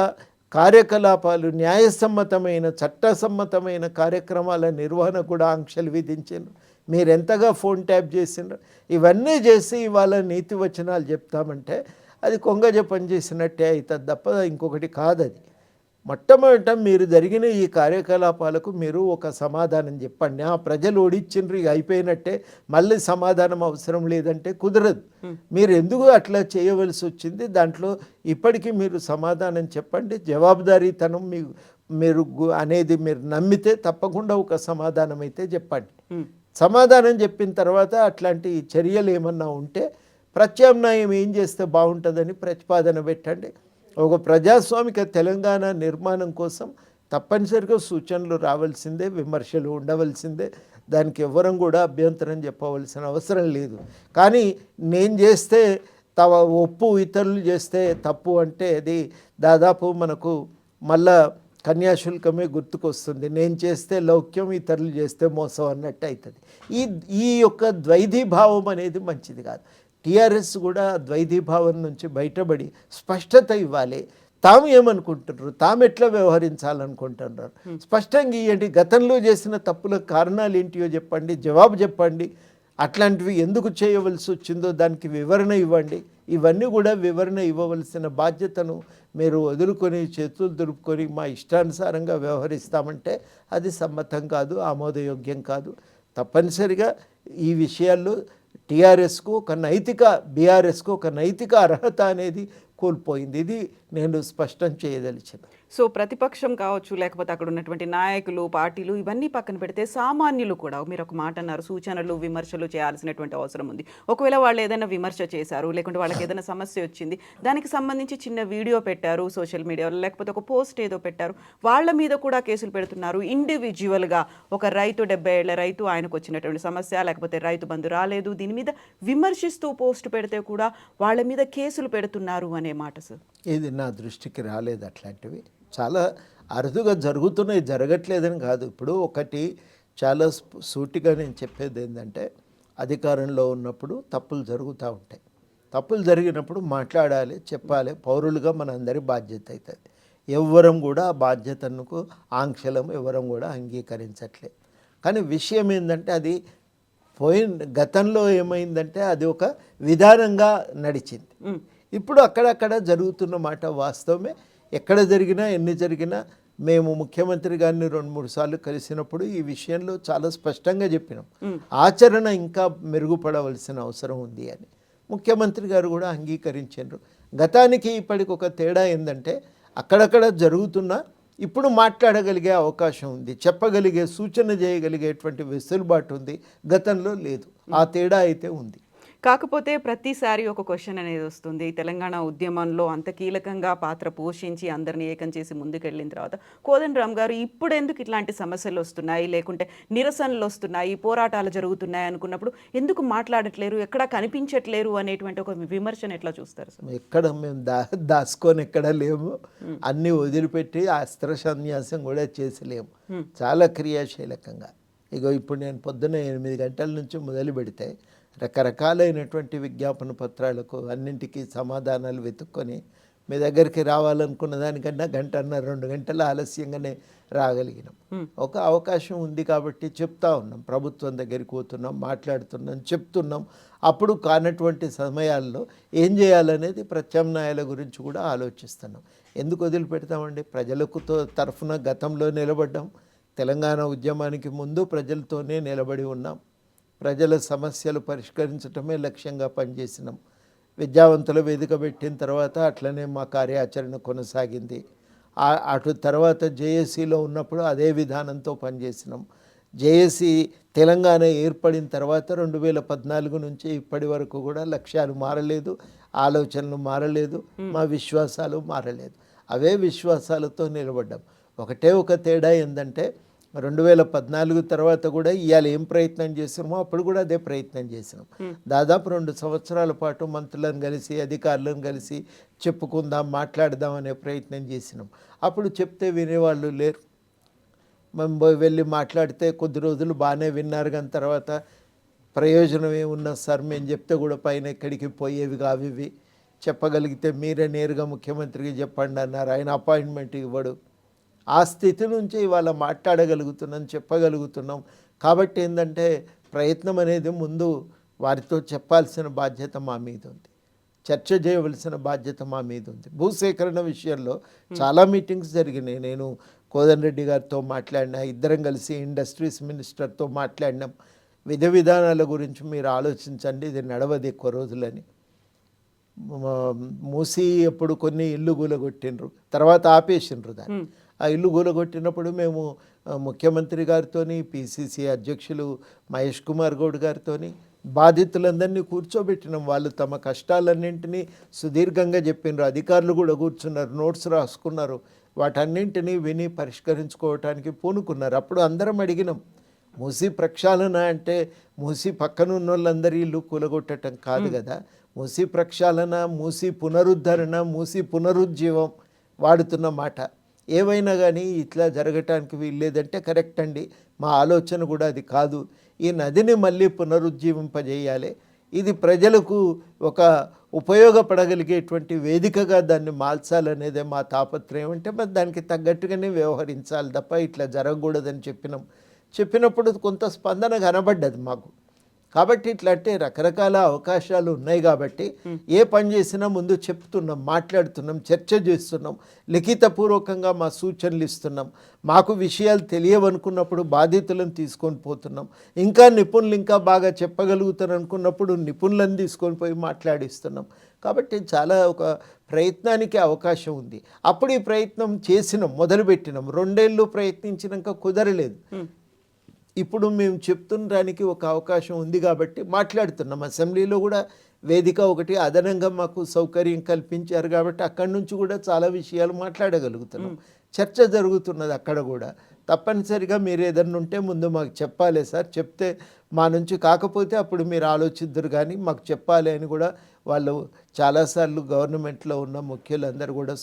Speaker 2: కార్యకలాపాలు, న్యాయసమ్మతమైన చట్టసమ్మతమైన కార్యక్రమాల నిర్వహణ కూడా ఆంక్షలు విధించారు. మీరు ఎంతగా ఫోన్ ట్యాప్ చేసిండ్రు, ఇవన్నీ చేసి ఇవాళ నీతి వచనాలు చెప్తామంటే అది కొంగజ పనిచేసినట్టే అవుతుంది తప్ప ఇంకొకటి కాదు. అది మొట్టమొదట మీరు జరిగిన ఈ కార్యకలాపాలకు మీరు ఒక సమాధానం చెప్పండి. ఆ ప్రజలు ఓడిచ్చిండ్రు, ఇక అయిపోయినట్టే, మళ్ళీ సమాధానం అవసరం లేదంటే కుదరదు. మీరు ఎందుకు అట్లా చేయవలసి వచ్చింది, దాంట్లో ఇప్పటికీ మీరు సమాధానం చెప్పండి. జవాబుదారీతనం మీరు అనేది మీరు నమ్మితే తప్పకుండా ఒక సమాధానం అయితే చెప్పండి. సమాధానం చెప్పిన తర్వాత అట్లాంటి చర్యలు ఏమన్నా ఉంటే ప్రత్యామ్నాయం ఏం చేస్తే బాగుంటుందని ప్రతిపాదన పెట్టండి. ఒక ప్రజాస్వామిక తెలంగాణ నిర్మాణం కోసం తప్పనిసరిగా సూచనలు రావాల్సిందే, విమర్శలు ఉండవలసిందే. దానికి ఎవ్వరం కూడా అభ్యంతరం చెప్పవలసిన అవసరం లేదు. కానీ నేను చేస్తే ఒప్పు, ఇతరులు చేస్తే తప్పు అంటే అది దాదాపు మనకు మళ్ళా కన్యాశుల్కమే గుర్తుకొస్తుంది. నేను చేస్తే లౌక్యం, ఇతరులు చేస్తే మోసం అన్నట్టు అవుతుంది. ఈ యొక్క ద్వైధీభావం అనేది మంచిది కాదు. టీఆర్ఎస్ కూడా ద్వైధీభావం నుంచి బయటపడి స్పష్టత ఇవ్వాలి. తాము ఏమనుకుంటున్నారు, తాము ఎట్లా వ్యవహరించాలనుకుంటున్నారు, స్పష్టంగా ఇవ్వండి. గతంలో చేసిన తప్పుల కారణాలు ఏంటియో చెప్పండి, జవాబు చెప్పండి. అట్లాంటివి ఎందుకు చేయవలసి వచ్చిందో దానికి వివరణ ఇవ్వండి. ఇవన్నీ కూడా వివరణ ఇవ్వవలసిన బాధ్యతను మీరు వదులుకొని చేతులు దులుపుకొని మా ఇష్టానుసారంగా వ్యవహరిస్తామంటే అది సమ్మతం కాదు, ఆమోదయోగ్యం కాదు. తప్పనిసరిగా ఈ విషయాల్లో టీఆర్ఎస్కు ఒక నైతిక, బీఆర్ఎస్కు ఒక నైతిక అర్హత అనేది కోల్పోయింది. ఇది నేను స్పష్టం చేయదలిచిన.
Speaker 1: సో ప్రతిపక్షం కావచ్చు, లేకపోతే అక్కడ ఉన్నటువంటి నాయకులు, పార్టీలు ఇవన్నీ పక్కన పెడితే సామాన్యులు కూడా, మీరు ఒక మాట అన్నారు, సూచనలు విమర్శలు చేయాల్సినటువంటి అవసరం ఉంది. ఒకవేళ వాళ్ళు ఏదైనా విమర్శ చేశారు, లేకుంటే వాళ్ళకి ఏదైనా సమస్య వచ్చింది, దానికి సంబంధించి చిన్న వీడియో పెట్టారు సోషల్ మీడియాలో, లేకపోతే ఒక పోస్ట్ ఏదో పెట్టారు, వాళ్ళ మీద కూడా కేసులు పెడుతున్నారు. ఇండివిజువల్గా ఒక రైతు, 70 ఏళ్ల రైతు, ఆయనకు వచ్చినటువంటి సమస్య, లేకపోతే రైతు బంధు రాలేదు, దీని మీద విమర్శిస్తూ పోస్ట్ పెడితే కూడా వాళ్ళ మీద కేసులు పెడుతున్నారు అనే మాట సార్.
Speaker 2: ఇది నా దృష్టికి రాలేదు. అట్లాంటివి చాలా అరుదుగా జరుగుతున్నాయి, జరగట్లేదని కాదు. ఇప్పుడు ఒకటి చాలా సూటిగా నేను చెప్పేది ఏంటంటే, అధికారంలో ఉన్నప్పుడు తప్పులు జరుగుతూ ఉంటాయి. తప్పులు జరిగినప్పుడు మాట్లాడాలి, చెప్పాలి. పౌరులుగా మనందరి బాధ్యత అవుతుంది. ఎవ్వరం కూడా ఆ బాధ్యతకు ఆంక్షలం ఎవరం కూడా అంగీకరించట్లేదు. కానీ విషయం ఏంటంటే, అది గతంలో ఏమైందంటే అది ఒక విధానంగా నడిచింది. ఇప్పుడు అక్కడక్కడ జరుగుతున్న మాట వాస్తవమే. ఎక్కడ జరిగినా, ఎన్ని జరిగినా మేము ముఖ్యమంత్రి గారిని 2-3 సార్లు కలిసినప్పుడు ఈ విషయంలో చాలా స్పష్టంగా చెప్పినాం. ఆచరణ ఇంకా మెరుగుపడవలసిన అవసరం ఉంది అని ముఖ్యమంత్రి గారు కూడా అంగీకరించారు. గతానికి ఇప్పటికి ఒక తేడా ఏంటంటే, అక్కడక్కడ జరుగుతున్నా ఇప్పుడు మాట్లాడగలిగే అవకాశం ఉంది, చెప్పగలిగే, సూచన చేయగలిగేటువంటి వెసులుబాటు ఉంది. గతంలో లేదు. ఆ తేడా అయితే ఉంది.
Speaker 1: కాకపోతే ప్రతిసారి ఒక క్వశ్చన్ అనేది వస్తుంది. తెలంగాణ ఉద్యమంలో అంత కీలకంగా పాత్ర పోషించి అందరినీ ఏకం చేసి ముందుకెళ్ళిన తర్వాత కోదండరామ్ గారు ఇప్పుడు ఎందుకు ఇట్లాంటి సమస్యలు వస్తున్నాయి, లేకుంటే నిరసనలు వస్తున్నాయి, పోరాటాలు జరుగుతున్నాయి అనుకున్నప్పుడు ఎందుకు మాట్లాడట్లేరు, ఎక్కడా కనిపించట్లేరు అనేటువంటి ఒక విమర్శను ఎట్లా చూస్తారు సార్?
Speaker 2: ఎక్కడ మేము దాచుకొని ఎక్కడ లేము. అన్నీ వదిలిపెట్టి అస్త్ర సన్యాసం కూడా చేసలేము. చాలా క్రియాశీలకంగా. ఇప్పుడు నేను పొద్దున్న 8 గంటల నుంచి మొదలు పెడితే రకరకాలైనటువంటి విజ్ఞాపన పత్రాలకు అన్నింటికీ సమాధానాలు వెతుక్కొని మీ దగ్గరికి రావాలనుకున్న దానికన్నా 1.5-2 గంటల ఆలస్యంగానే రాగలిగినాం. ఒక అవకాశం ఉంది కాబట్టి చెప్తా ఉన్నాం, ప్రభుత్వం దగ్గరికి పోతున్నాం, మాట్లాడుతున్నాం, చెప్తున్నాం. అప్పుడు కానటువంటి సమయాల్లో ఏం చేయాలనేది ప్రత్యామ్నాయాల గురించి కూడా ఆలోచిస్తున్నాం. ఎందుకు వదిలిపెడతామండి? ప్రజలకు తరఫున గతంలో నిలబడ్డాం. తెలంగాణ ఉద్యమానికి ముందు ప్రజలతోనే నిలబడి ఉన్నాం. ప్రజల సమస్యలు పరిష్కరించడమే లక్ష్యంగా పనిచేసినాం. విద్యావంతుల వేదిక పెట్టిన తర్వాత అట్లనే మా కార్యాచరణ కొనసాగింది. అటు తర్వాత జేఏసీలో ఉన్నప్పుడు అదే విధానంతో పనిచేసినాం. జేఏసీ తెలంగాణ ఏర్పడిన తర్వాత 2014 నుంచి ఇప్పటి వరకు కూడా లక్ష్యాలు మారలేదు, ఆలోచనలు మారలేదు, మా విశ్వాసాలు మారలేదు. అవే విశ్వాసాలతో నిలబడ్డాం. ఒకటే ఒక తేడా ఏంటంటే, 2014 తర్వాత కూడా ఇవాళ ఏం ప్రయత్నం చేసినామో అప్పుడు కూడా అదే ప్రయత్నం చేసినాం. దాదాపు 2 సంవత్సరాల పాటు మంత్రులను కలిసి, అధికారులను కలిసి చెప్పుకుందాం, మాట్లాడదాం అనే ప్రయత్నం చేసినాం. అప్పుడు చెప్తే వినేవాళ్ళు లేరు. మేము వెళ్ళి మాట్లాడితే కొద్ది రోజులు బాగానే విన్నారు, కానీ తర్వాత ప్రయోజనం ఏమున్నా సార్, మేము చెప్తే కూడా పైన ఎక్కడికి పోయేవి కావివి, చెప్పగలిగితే మీరే నేరుగా ముఖ్యమంత్రికి చెప్పండి అన్నారు. ఆయన అపాయింట్మెంట్ ఇవ్వడు. ఆ స్థితి నుంచి ఇవాళ మాట్లాడగలుగుతున్నాం, చెప్పగలుగుతున్నాం. కాబట్టి ఏంటంటే, ప్రయత్నం అనేది ముందు వారితో చెప్పాల్సిన బాధ్యత మా మీద ఉంది, చర్చ చేయవలసిన బాధ్యత మా మీద ఉంది. భూసేకరణ విషయంలో చాలా మీటింగ్స్ జరిగినాయి. నేను కోదండరెడ్డి గారితో మాట్లాడినా, ఇద్దరం కలిసి ఇండస్ట్రీస్ మినిస్టర్తో మాట్లాడినాం. విధానాల గురించి మీరు ఆలోచించండి, ఇది నడవదు ఎక్కువ రోజులని. మూసి ఎప్పుడు కొన్ని ఇల్లు కూలగొట్టిండ్రు, తర్వాత ఆపేసిండ్రు దాన్ని. ఆ ఇల్లు కూలగొట్టినప్పుడు మేము ముఖ్యమంత్రి గారితో, పిసిసి అధ్యక్షులు మహేష్ కుమార్ గౌడ్ గారితో బాధితులందరినీ కూర్చోబెట్టినాం. వాళ్ళు తమ కష్టాలన్నింటినీ సుదీర్ఘంగా చెప్పినారు. అధికారులు కూడా కూర్చున్నారు, నోట్స్ రాసుకున్నారు. వాటన్నింటినీ విని పరిష్కరించుకోవటానికి పూనుకున్నారు. అప్పుడు అందరం అడిగినాం, మూసి ప్రక్షాళన అంటే మూసి పక్కన ఉన్న వాళ్ళందరి ఇల్లు కూలగొట్టడం కాదు కదా. మూసి ప్రక్షాళన, మూసి పునరుద్ధరణ, మూసి పునరుజ్జీవం వాడుతున్న మాట. ఏవైనా కానీ ఇట్లా జరగటానికి వీల్లేదంటే కరెక్ట్ అండి, మా ఆలోచన కూడా అది కాదు. ఈ నదిని మళ్ళీ పునరుజ్జీవింపజేయాలి, ఇది ప్రజలకు ఒక ఉపయోగపడగలిగేటువంటి వేదికగా దాన్ని మార్చాలనేదే మా తాపత్రయం. అంటే మరి దానికి తగ్గట్టుగానే వ్యవహరించాలి తప్ప ఇట్లా జరగకూడదని చెప్పినప్పుడు కొంత స్పందన కనబడ్డది మాకు. కాబట్టి ఇట్లా అంటే రకరకాల అవకాశాలు ఉన్నాయి కాబట్టి ఏ పని చేసినా ముందు చెప్తున్నాం, మాట్లాడుతున్నాం, చర్చ చేస్తున్నాం, లిఖితపూర్వకంగా మా సూచనలు ఇస్తున్నాం. మాకు విషయాలు తెలియవనుకున్నప్పుడు బాధితులను తీసుకొని పోతున్నాం. ఇంకా నిపుణులు ఇంకా బాగా చెప్పగలుగుతారు అనుకున్నప్పుడు నిపుణులను తీసుకొని పోయి మాట్లాడిస్తున్నాం. కాబట్టి చాలా ఒక ప్రయత్నానికి అవకాశం ఉంది. అప్పుడు ఈ ప్రయత్నం చేసినాం, మొదలుపెట్టినాం. 2 ఏళ్ళు ప్రయత్నించినాక కుదరలేదు. ఇప్పుడు మేము చెప్తుండడానికి ఒక అవకాశం ఉంది కాబట్టి మాట్లాడుతున్నాం. అసెంబ్లీలో కూడా వేదిక ఒకటి అదనంగా మాకు సౌకర్యం కల్పించారు కాబట్టి అక్కడి నుంచి కూడా చాలా విషయాలు మాట్లాడగలుగుతున్నాం. చర్చ జరుగుతున్నది అక్కడ కూడా. తప్పనిసరిగా మీరు ఏదన్నా ఉంటే ముందు మాకు చెప్పాలి సార్, చెప్తే మా నుంచి కాకపోతే అప్పుడు మీరు ఆలోచిద్దరు, కానీ మాకు చెప్పాలి అని కూడా వాళ్ళు చాలాసార్లు గవర్నమెంట్లో ఉన్న ముఖ్యులందరూ కూడా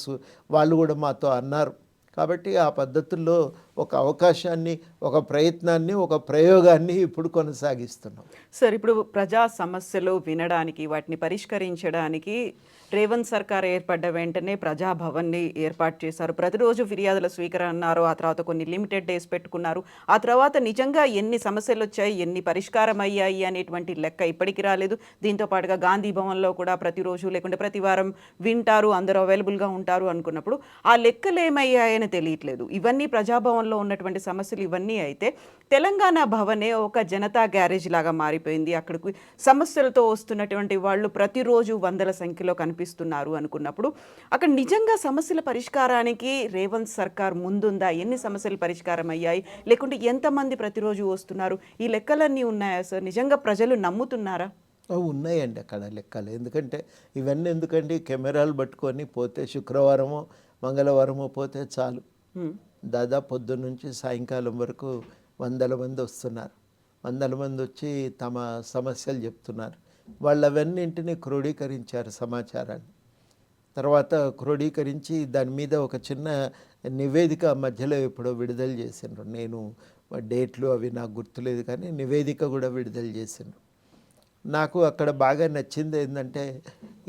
Speaker 2: వాళ్ళు కూడా మాతో అన్నారు. కాబట్టి ఆ పద్ధతుల్లో ఒక అవకాశాన్ని, ఒక ప్రయత్నాన్ని, ఒక ప్రయోగాన్ని ఇప్పుడు కొనసాగిస్తున్నాం.
Speaker 1: సార్, ఇప్పుడు ప్రజా సమస్యలు వినడానికి, వాటిని పరిష్కరించడానికి రేవంత్ సర్కార్ ఏర్పడ్డ వెంటనే ప్రజాభవన్ని ఏర్పాటు చేశారు. ప్రతిరోజు ఫిర్యాదుల స్వీకరణ అన్నారు. ఆ తర్వాత కొన్ని లిమిటెడ్ డేస్ పెట్టుకున్నారు. ఆ తర్వాత నిజంగా ఎన్ని సమస్యలు వచ్చాయి, ఎన్ని పరిష్కారం అయ్యాయి అనేటువంటి లెక్క ఇప్పటికీ రాలేదు. దీంతో పాటుగా గాంధీ భవన్లో కూడా ప్రతిరోజు లేకుంటే ప్రతి వారం వింటారు, అందరూ అవైలబుల్గా ఉంటారు అనుకున్నప్పుడు ఆ లెక్కలు ఏమయ్యాయని తెలియట్లేదు. ఇవన్నీ ప్రజాభవన్లో ఉన్నటువంటి సమస్యలు ఇవన్నీ అయితే తెలంగాణ భవనే ఒక జనతా గ్యారేజ్ లాగా మారిపోయింది. అక్కడికి సమస్యలతో వస్తున్నటువంటి వాళ్ళు ప్రతిరోజు వందల సంఖ్యలో కనిపిస్తున్నారు అనుకున్నప్పుడు అక్కడ నిజంగా సమస్యల పరిష్కారానికి రేవంత్ సర్కార్ ముందుందా? ఎన్ని సమస్యలు పరిష్కారం అయ్యాయి, లేకుంటే ఎంతమంది ప్రతిరోజు వస్తున్నారు? ఈ లెక్కలన్నీ ఉన్నాయా సార్? నిజంగా ప్రజలు నమ్ముతున్నారా?
Speaker 2: ఉన్నాయండి అక్కడ లెక్కలు. ఎందుకంటే ఇవన్నీ ఎందుకండి, కెమెరాలు పట్టుకొని పోతే శుక్రవారమో మంగళవారమో పోతే చాలు, దాదాపు పొద్దున్న నుంచి సాయంకాలం వరకు వందల మంది వస్తున్నారు. వందల మంది వచ్చి తమ సమస్యలు చెప్తున్నారు. వాళ్ళు అవన్నింటినీ క్రోడీకరించారు సమాచారాన్ని. తర్వాత క్రోడీకరించి దాని మీద ఒక చిన్న నివేదిక మధ్యలో ఎప్పుడో విడుదల చేసిండ్రు. నేను డేట్లు అవి నాకు గుర్తులేదు, కానీ నివేదిక కూడా విడుదల చేసిండ్రు. నాకు అక్కడ బాగా నచ్చింది ఏంటంటే,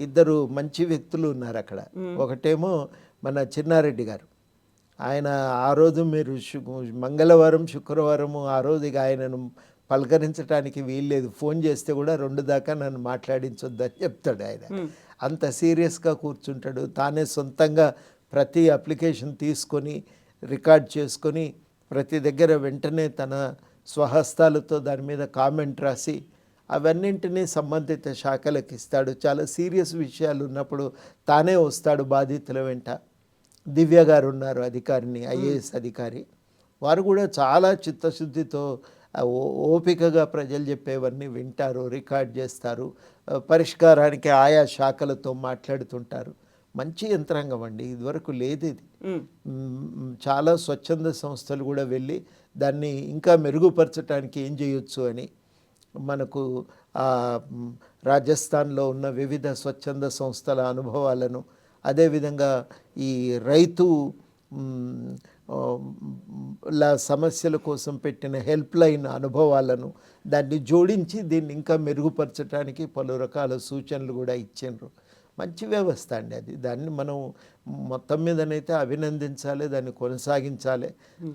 Speaker 2: 2 మంచి వ్యక్తులు ఉన్నారు అక్కడ. ఒకటేమో మన చిన్నారెడ్డి గారు. ఆయన ఆ రోజు మీరు మంగళవారం శుక్రవారము ఆ రోజు ఇక ఆయనను పలకరించడానికి వీల్లేదు, ఫోన్ చేస్తే కూడా 2 దాకా నన్ను మాట్లాడించొద్దని చెప్తాడు ఆయన. అంత సీరియస్గా కూర్చుంటాడు. తానే సొంతంగా ప్రతి అప్లికేషన్ తీసుకొని రికార్డ్ చేసుకొని ప్రతి దగ్గర వెంటనే తన స్వహస్తాలతో దాని మీద కామెంట్ రాసి అవన్నింటినీ సంబంధిత శాఖలకు ఇస్తాడు. చాలా సీరియస్ విషయాలు ఉన్నప్పుడు తానే వస్తాడు బాధితుల వెంట. దివ్య గారు ఉన్నారు అధికారిని, ఐఏఎస్ అధికారి. వారు కూడా చాలా చిత్తశుద్ధితో ఓపికగా ప్రజలు చెప్పేవన్నీ వింటారు, రికార్డ్ చేస్తారు, పరిష్కారానికి ఆయా శాఖలతో మాట్లాడుతుంటారు. మంచి యంత్రాంగం అండి, ఇదివరకు లేదు ఇది. చాలా స్వచ్ఛంద సంస్థలు కూడా వెళ్ళి దాన్ని ఇంకా మెరుగుపరచడానికి ఏం చేయొచ్చు అని మనకు రాజస్థాన్లో ఉన్న వివిధ స్వచ్ఛంద సంస్థల అనుభవాలను, అదేవిధంగా ఈ రైతు సమస్యల కోసం పెట్టిన హెల్ప్ లైన్ అనుభవాలను దాన్ని జోడించి దీన్ని ఇంకా మెరుగుపరచడానికి పలు రకాల సూచనలు కూడా ఇచ్చిండ్రు. మంచి వ్యవస్థ అండి అది. దాన్ని మనం మొత్తం మీదనైతే అభినందించాలి, దాన్ని కొనసాగించాలి.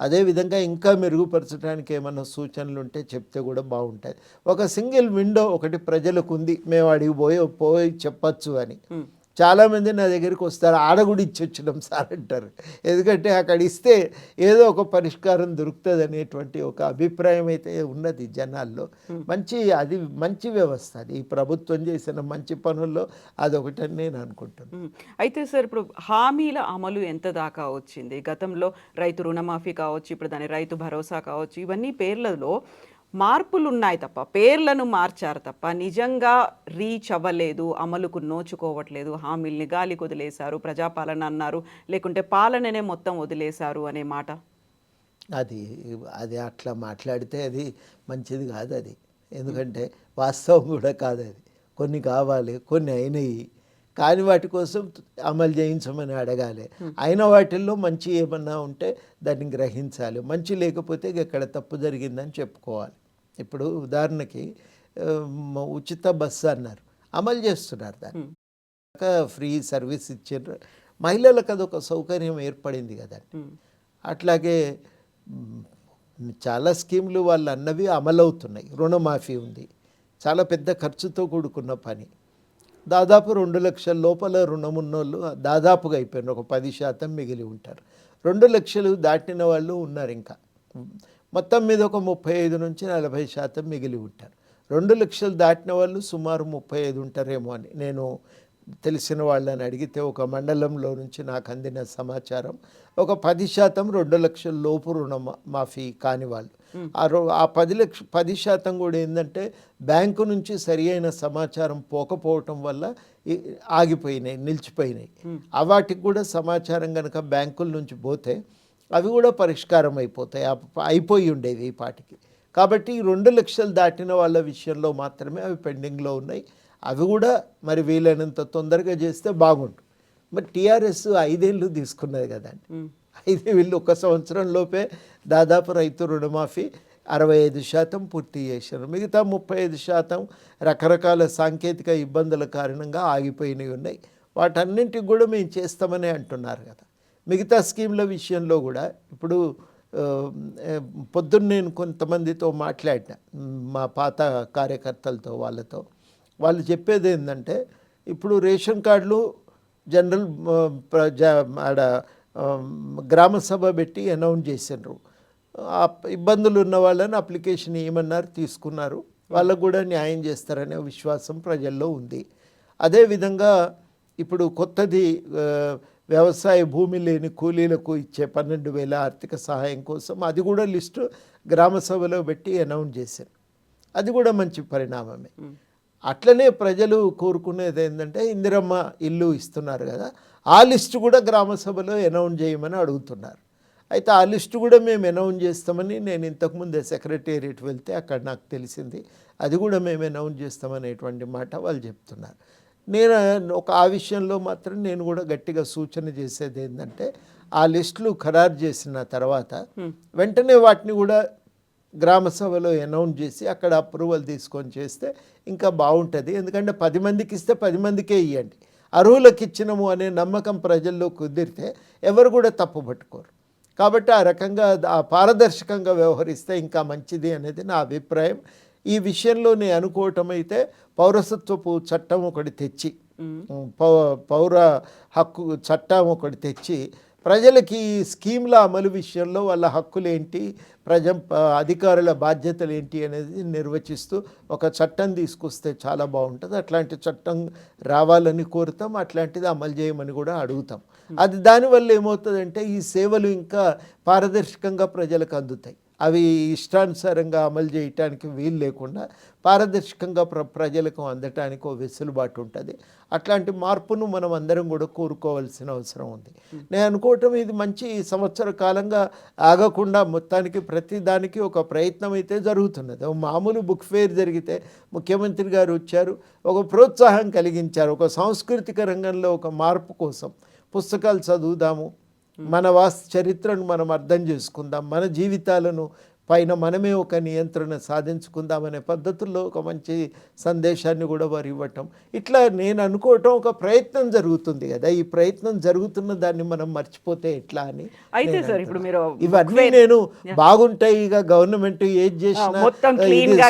Speaker 2: అదేవిధంగా ఇంకా మెరుగుపరచడానికి ఏమైనా సూచనలు ఉంటే చెప్తే కూడా బాగుంటుంది. ఒక సింగిల్ విండో ఒకటి ప్రజలకు ఉంది, మేము అడిగి పోయి చెప్పచ్చు అని. చాలామంది నా దగ్గరికి వస్తారు, ఆడ కూడా ఇచ్చొచ్చినాం సార్ అంటారు. ఎందుకంటే అక్కడ ఇస్తే ఏదో ఒక పరిష్కారం దొరుకుతుంది అనేటువంటి ఒక అభిప్రాయం అయితే ఉన్నది జనాల్లో. అది మంచి వ్యవస్థ. అది ఈ ప్రభుత్వం చేసిన మంచి పనుల్లో అదొకటని నేను అనుకుంటున్నాను.
Speaker 1: అయితే సార్, ఇప్పుడు హామీల అమలు ఎంత దాకా వచ్చింది? గతంలో రైతు రుణమాఫీ కావచ్చు, ఇప్పుడు దాని రైతు భరోసా కావచ్చు, ఇవన్నీ పేర్లలో మార్పులు ఉన్నాయి తప్ప, పేర్లను మార్చారు తప్ప నిజంగా రీచ్ అవ్వలేదు, అమలుకు నోచుకోవట్లేదు, హామీల్ని గాలికి వదిలేశారు, ప్రజాపాలన అన్నారు, లేకుంటే పాలననే మొత్తం వదిలేశారు అనే మాట.
Speaker 2: అది అది అట్లా మాట్లాడితే అది మంచిది కాదు. అది ఎందుకంటే వాస్తవం కూడా కాదు. అది కొన్ని కావాలి, కొన్ని అయినాయి, కానీ వాటి కోసం అమలు చేయించమని అడగాలి. అయిన వాటిల్లో మంచి ఏమన్నా ఉంటే దాన్ని గ్రహించాలి, మంచి లేకపోతే ఎక్కడ తప్పు జరిగిందని చెప్పుకోవాలి. ఇప్పుడు ఉదాహరణకి ఉచిత బస్సు అన్నారు, అమలు చేస్తున్నారు. దాన్ని ఫ్రీ సర్వీస్ ఇచ్చారు, మహిళలకు అదొక సౌకర్యం ఏర్పడింది కదండి. అట్లాగే చాలా స్కీములు వాళ్ళు అన్నవి అమలవుతున్నాయి. రుణమాఫీ ఉంది, చాలా పెద్ద ఖర్చుతో కూడుకున్న పని. దాదాపు 2 లక్షల లోపల రుణం ఉన్నోళ్ళు దాదాపుగా అయిపోయినారు, ఒక 10% మిగిలి ఉంటారు. 2 లక్షలు దాటిన వాళ్ళు ఉన్నారు ఇంకా. మొత్తం మీద ఒక 35 నుంచి 40% మిగిలి ఉంటారు. 2 లక్షలు దాటిన వాళ్ళు సుమారు 35 ఉంటారేమో అని నేను తెలిసిన వాళ్ళని అడిగితే, ఒక మండలంలో నుంచి నాకు అందిన సమాచారం, ఒక 10% 2 లక్షల లోపు రుణమాఫీ కాని వాళ్ళు. ఆ 10% కూడా ఏంటంటే బ్యాంకు నుంచి సరి అయిన సమాచారం పోకపోవటం వల్ల ఆగిపోయినాయి, నిలిచిపోయినాయి. వాటికి కూడా సమాచారం కనుక బ్యాంకుల నుంచి పోతే అవి కూడా పరిష్కారం అయిపోతాయి, అయిపోయి ఉండేవి ఈ పాటికి. కాబట్టి ఈ 2 లక్షలు దాటిన వాళ్ళ విషయంలో మాత్రమే అవి పెండింగ్లో ఉన్నాయి. అవి కూడా మరి వీలైనంత తొందరగా చేస్తే బాగుంటుంది. మరి టీఆర్ఎస్ 5 ఏళ్ళు తీసుకున్నది కదండి. 5 ఏళ్ళు, 1 సంవత్సరం లోపే దాదాపు రైతు రుణమాఫీ 65% పూర్తి చేశారు. మిగతా 35% రకరకాల సాంకేతిక ఇబ్బందుల కారణంగా ఆగిపోయినవి ఉన్నాయి. వాటన్నింటికి కూడా మేము చేస్తామని అంటున్నారు కదా. మిగతా స్కీమ్ల విషయంలో కూడా ఇప్పుడు పొద్దున్న నేను కొంతమందితో మాట్లాడిన, మా పాత కార్యకర్తలతో, వాళ్ళు చెప్పేది ఏంటంటే, ఇప్పుడు రేషన్ కార్డులు జనరల్ గ్రామ సభ పెట్టి అనౌన్స్ చేసినారు. ఇబ్బందులు ఉన్న వాళ్ళని అప్లికేషన్ ఇవ్వమన్నారు, తీసుకున్నారు. వాళ్ళకు కూడా న్యాయం చేస్తారనే విశ్వాసం ప్రజల్లో ఉంది. అదేవిధంగా ఇప్పుడు కొత్తది వ్యవసాయ భూమి లేని కూలీలకు ఇచ్చే 12,000 ఆర్థిక సహాయం కోసం అది కూడా లిస్టు గ్రామ సభలో పెట్టి అనౌన్స్ చేశారు. అది కూడా మంచి పరిణామమే. అట్లనే ప్రజలు కోరుకునేది ఏంటంటే, ఇందిరమ్మ ఇల్లు ఇస్తున్నారు కదా, ఆ లిస్టు కూడా గ్రామ సభలో అనౌన్స్ చేయమని అడుగుతున్నారు. అయితే ఆ లిస్టు కూడా మేము అనౌన్స్ చేస్తామని నేను ఇంతకుముందే సెక్రటేరియట్ వెళ్తే అక్కడ నాకు తెలిసింది. అది కూడా మేము అనౌన్స్ చేస్తామనేటువంటి మాట వాళ్ళు చెప్తున్నారు. నేను ఆ విషయంలో మాత్రం నేను కూడా గట్టిగా సూచన చేసేది ఏంటంటే, ఆ లిస్టులు ఖరారు చేసిన తర్వాత వెంటనే వాటిని కూడా గ్రామ సభలో అనౌన్స్ చేసి అక్కడ అప్రూవల్ తీసుకొని చేస్తే ఇంకా బాగుంటుంది. ఎందుకంటే 10 మందికి ఇస్తే 10 మందికే ఇవ్వండి, అర్హులకు ఇచ్చినము అనే నమ్మకం ప్రజల్లో కుదిరితే ఎవరు కూడా తప్పు పట్టుకోరు. కాబట్టి ఆ రకంగా పారదర్శకంగా వ్యవహరిస్తే ఇంకా మంచిది అనేది నా అభిప్రాయం. ఈ విషయంలో నేను అనుకోవటం అయితే, పౌరసత్వపు చట్టం ఒకటి తెచ్చి, పౌర హక్కు చట్టం ఒకటి తెచ్చి ప్రజలకి స్కీమ్ల అమలు విషయంలో వాళ్ళ హక్కులు ఏంటి, అధికారుల బాధ్యతలు ఏంటి అనేది నిర్వచిస్తూ ఒక చట్టం తీసుకొస్తే చాలా బాగుంటుంది. అట్లాంటి చట్టం రావాలని కోరుతాం, అట్లాంటిది అమలు చేయమని కూడా అడుగుతాం. అది దానివల్ల ఏమవుతుందంటే, ఈ సేవలు ఇంకా పారదర్శకంగా ప్రజలకు అందుతాయి. అవి ఇష్టానుసారంగా అమలు చేయటానికి వీలు లేకుండా పారదర్శకంగా ప్రజలకు అందటానికి ఒక వెసులుబాటు ఉంటుంది. అట్లాంటి మార్పును మనం అందరం కూడా కోరుకోవాల్సిన అవసరం ఉంది. నేను అనుకోవటం ఇది మంచి సంవత్సర కాలంగా ఆగకుండా మొత్తానికి ప్రతి దానికి ఒక ప్రయత్నం అయితే జరుగుతున్నది. మామూలు బుక్ ఫేర్ జరిగితే ముఖ్యమంత్రి గారు వచ్చారు, ఒక ప్రోత్సాహం కలిగించారు, ఒక సాంస్కృతిక రంగంలో ఒక మార్పు కోసం పుస్తకాలు చదువుదాము, మన చరిత్రను మనం అర్థం చేసుకుందాం, మన జీవితాలను పైన మనమే ఒక నియంత్రణ సాధించుకుందామనే పద్ధతుల్లో ఒక మంచి సందేశాన్ని కూడా వారు ఇవ్వటం, ఇట్లా నేను అనుకోవటం ఒక ప్రయత్నం జరుగుతుంది కదా. ఈ ప్రయత్నం జరుగుతున్న దాన్ని మనం మర్చిపోతే ఎట్లా అని.
Speaker 1: అయితే సార్, ఇప్పుడు మీరు
Speaker 2: ఇవన్నీ నేను బాగుంటాయి, ఇక గవర్నమెంట్ ఏది చేసినా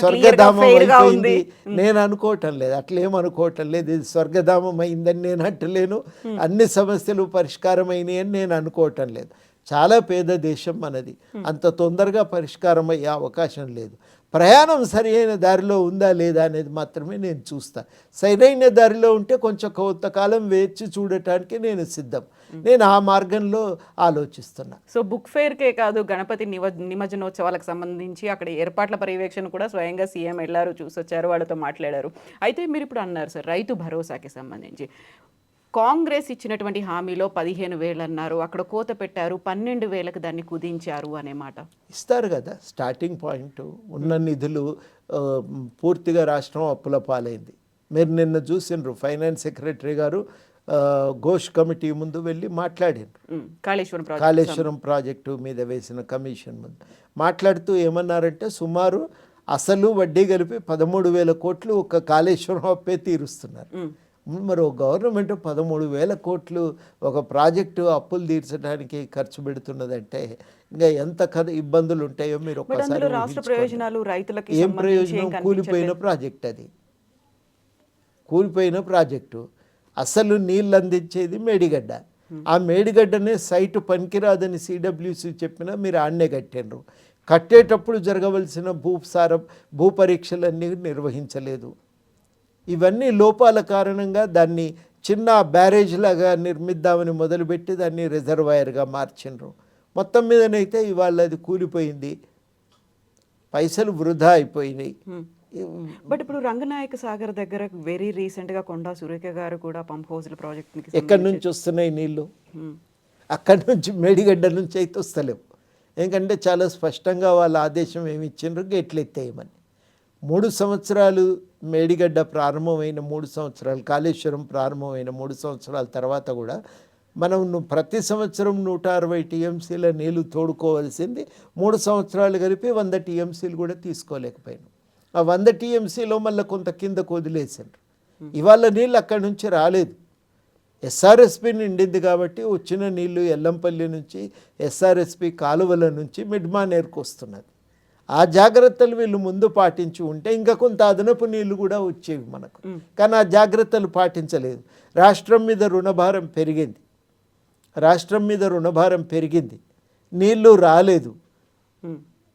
Speaker 2: స్వర్గధామం అయిపోయింది నేను అనుకోవటం లేదు, అట్లేం అనుకోవటం లేదు. ఇది స్వర్గధామం అయిందని నేను అంటలేను, అన్ని సమస్యలు పరిష్కారం అయినాయి అని నేను అనుకోవటం లేదు. చాలా పేద దేశం మనది, అంత తొందరగా పరిష్కారం అయ్యే అవకాశం లేదు. ప్రయాణం సరైన దారిలో ఉందా లేదా అనేది మాత్రమే నేను చూస్తా. సరైన దారిలో ఉంటే కొంచెం కొంతకాలం వేచి చూడటానికి నేను సిద్ధం. నేను ఆ మార్గంలో ఆలోచిస్తున్నా.
Speaker 1: సో బుక్ ఫేర్కే కాదు, గణపతి నిమజ్జనోత్సవాలకు సంబంధించి అక్కడ ఏర్పాట్ల పర్యవేక్షణ కూడా స్వయంగా సీఎం వెళ్ళారు, చూసొచ్చారు, వాళ్ళతో మాట్లాడారు. అయితే మీరు ఇప్పుడు అన్నారు సార్ రైతు భరోసాకి సంబంధించి కాంగ్రెస్ ఇచ్చినటువంటి హామీలో 15,000 అన్నారు, అక్కడ కోత పెట్టారు, 12,000కి దాన్ని కుదించారు అనే మాట.
Speaker 2: ఇస్తారు కదా, స్టార్టింగ్ పాయింట్. ఉన్న నిధులు పూర్తిగా రాష్ట్రం అప్పుల పాలైంది. మీరు నిన్న చూసిండ్రు, ఫైనాన్స్ సెక్రటరీ గారు ఘోష్ కమిటీ ముందు వెళ్ళి మాట్లాడినారు. కాళేశ్వరం ప్రాజెక్టు మీద వేసిన కమిషన్ ముందు మాట్లాడుతూ ఏమన్నారంటే, సుమారు అసలు వడ్డీ కలిపి 13,000 కోట్లు ఒక కాళేశ్వరం అప్పే తీరుస్తున్నారు. మరి గవర్నమెంట్ 13,000 కోట్లు ఒక ప్రాజెక్టు అప్పులు తీర్చడానికి ఖర్చు పెడుతున్నదంటే ఇంకా ఎంత ఇబ్బందులు ఉంటాయో మీరు ఒకసారి
Speaker 1: రాష్ట్ర ప్రయోజనాలు రైతులకు
Speaker 2: ఏం ప్రయోజనం? కూలిపోయిన ప్రాజెక్ట్, అది కూలిపోయిన ప్రాజెక్టు. అసలు నీళ్ళు అందించేది మేడిగడ్డ. ఆ మేడిగడ్డనే సైటు పనికిరాదని సిడబ్ల్యూసి చెప్పినా మీరు ఆడనే కట్టిండ్రు. కట్టేటప్పుడు జరగవలసిన భూ పరీక్షలన్నీ నిర్వహించలేదు. ఇవన్నీ లోపాల కారణంగా దాన్ని చిన్న బ్యారేజ్ లాగా నిర్మిద్దామని మొదలుపెట్టి దాన్ని రిజర్వాయర్గా మార్చిండ్రు. మొత్తం మీదనైతే ఇవాళ అది కూలిపోయింది, పైసలు వృధా అయిపోయినాయి.
Speaker 1: బట్ ఇప్పుడు రంగనాయక సాగర్ దగ్గర వెరీ రీసెంట్గా కొండా సురేఖ గారు కూడా పంప్ హౌస్ల ప్రాజెక్ట్
Speaker 2: ఎక్కడి నుంచి వస్తున్నాయి నీళ్ళు? అక్కడి నుంచి మేడిగడ్డ నుంచి అయితే వస్తలేవు. ఎందుకంటే చాలా స్పష్టంగా వాళ్ళ ఆదేశం ఏమి ఇచ్చిండ్రు, గేట్లు ఎత్తేయమని. 3 సంవత్సరాలు మేడిగడ్డ ప్రారంభమైన 3 సంవత్సరాలు, కాళేశ్వరం ప్రారంభమైన 3 సంవత్సరాల తర్వాత కూడా మనం ప్రతి సంవత్సరం 160 టీఎంసీల నీళ్లు తోడుకోవాల్సింది 3 సంవత్సరాలు కలిపి 100 టీఎంసీలు కూడా తీసుకోలేకపోయినాం. ఆ 100 టీఎంసీలో మళ్ళీ కొంత కిందకు వదిలేసారు. ఇవాళ నీళ్ళు అక్కడి నుంచి రాలేదు. ఎస్ఆర్ఎస్పి నిండింది కాబట్టి వచ్చిన నీళ్లు ఎల్లంపల్లి నుంచి ఎస్ఆర్ఎస్పి కాలువల నుంచి మిడ్మానేర్కు వస్తున్నది. ఆ జాగ్రత్తలు వీళ్ళు ముందు పాటించి ఉంటే ఇంకా కొంత అదనపు నీళ్లు కూడా వచ్చేవి మనకు. కానీ ఆ జాగ్రత్తలు పాటించలేదు. రాష్ట్రం మీద రుణభారం పెరిగింది, నీళ్లు రాలేదు.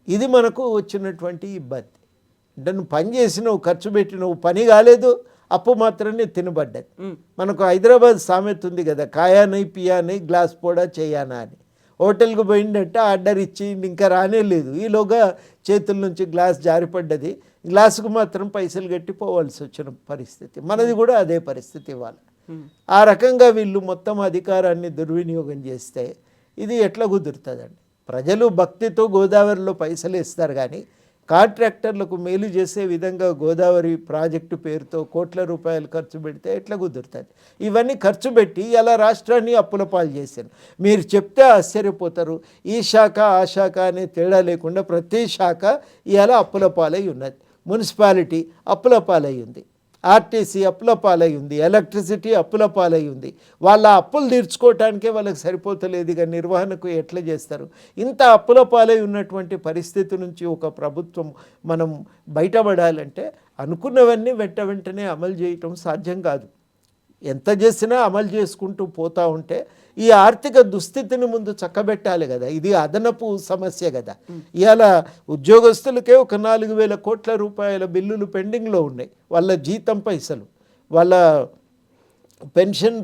Speaker 2: ఇది మనకు వచ్చినటువంటి ఇబ్బంది. అంటే నువ్వు పని చేసినావు, ఖర్చు పెట్టినవు, పని కాలేదు, అప్పు మాత్రమే తినబడ్డది. మనకు హైదరాబాద్ సామెత ఉంది కదా, కాయానై పియానై గ్లాస్ పోడా చేయానా అని. హోటల్కి పోయిందంటే ఆర్డర్ ఇచ్చి ఇంకా రానే లేదు, ఈలోగా చేతుల నుంచి గ్లాస్ జారిపడ్డది, గ్లాసుకు మాత్రం పైసలు కట్టి పోవాల్సి వచ్చిన పరిస్థితి. మనది కూడా అదే పరిస్థితి ఇవాళ. ఆ రకంగా వీళ్ళు మొత్తం అధికారాన్ని దుర్వినియోగం చేస్తే ఇది ఎట్లా కుదురుతుందండి? ప్రజలు భక్తితో గోదావరిలో పైసలు ఇస్తారు, కానీ కాంట్రాక్టర్లకు మేలు చేసే విధంగా గోదావరి ప్రాజెక్టు పేరుతో కోట్ల రూపాయలు ఖర్చు పెడితే ఎట్లా కుదురుతుంది? ఇవన్నీ ఖర్చు పెట్టి ఇలా రాష్ట్రాన్ని అప్పుల పాలు చేశారు. మీరు చెప్తే ఆశ్చర్యపోతారు. ఈ శాఖ ఆ శాఖ అనే తేడా లేకుండా ప్రతి శాఖ ఇలా అప్పుల పాలై ఉన్నది. మున్సిపాలిటీ అప్పుల పాలై ఉంది, ఆర్టీసీ అప్పుల పాలై ఉంది, ఎలక్ట్రిసిటీ అప్పుల పాలై ఉంది. వాళ్ళ అప్పులు తీర్చుకోవటానికే వాళ్ళకి సరిపోతలేదు, ఇక నిర్వహణకు ఎట్లా చేస్తారు? ఇంత అప్పుల పాలై ఉన్నటువంటి పరిస్థితి నుంచి ఒక ప్రభుత్వం మనం బయటపడాలంటే అనుకున్నవన్నీ వెంటనే అమలు చేయటం సాధ్యం కాదు. ఎంత చేసినా అమలు చేసుకుంటూ పోతూ ఉంటే ఈ ఆర్థిక దుస్థితిని ముందు చక్కబెట్టాలి కదా. ఇది అదనపు సమస్య కదా. ఇవాళ ఉద్యోగస్తులకే ఒక 4,000 కోట్ల రూపాయల బిల్లులు పెండింగ్లో ఉన్నాయి. వాళ్ళ జీతం పైసలు, వాళ్ళ పెన్షన్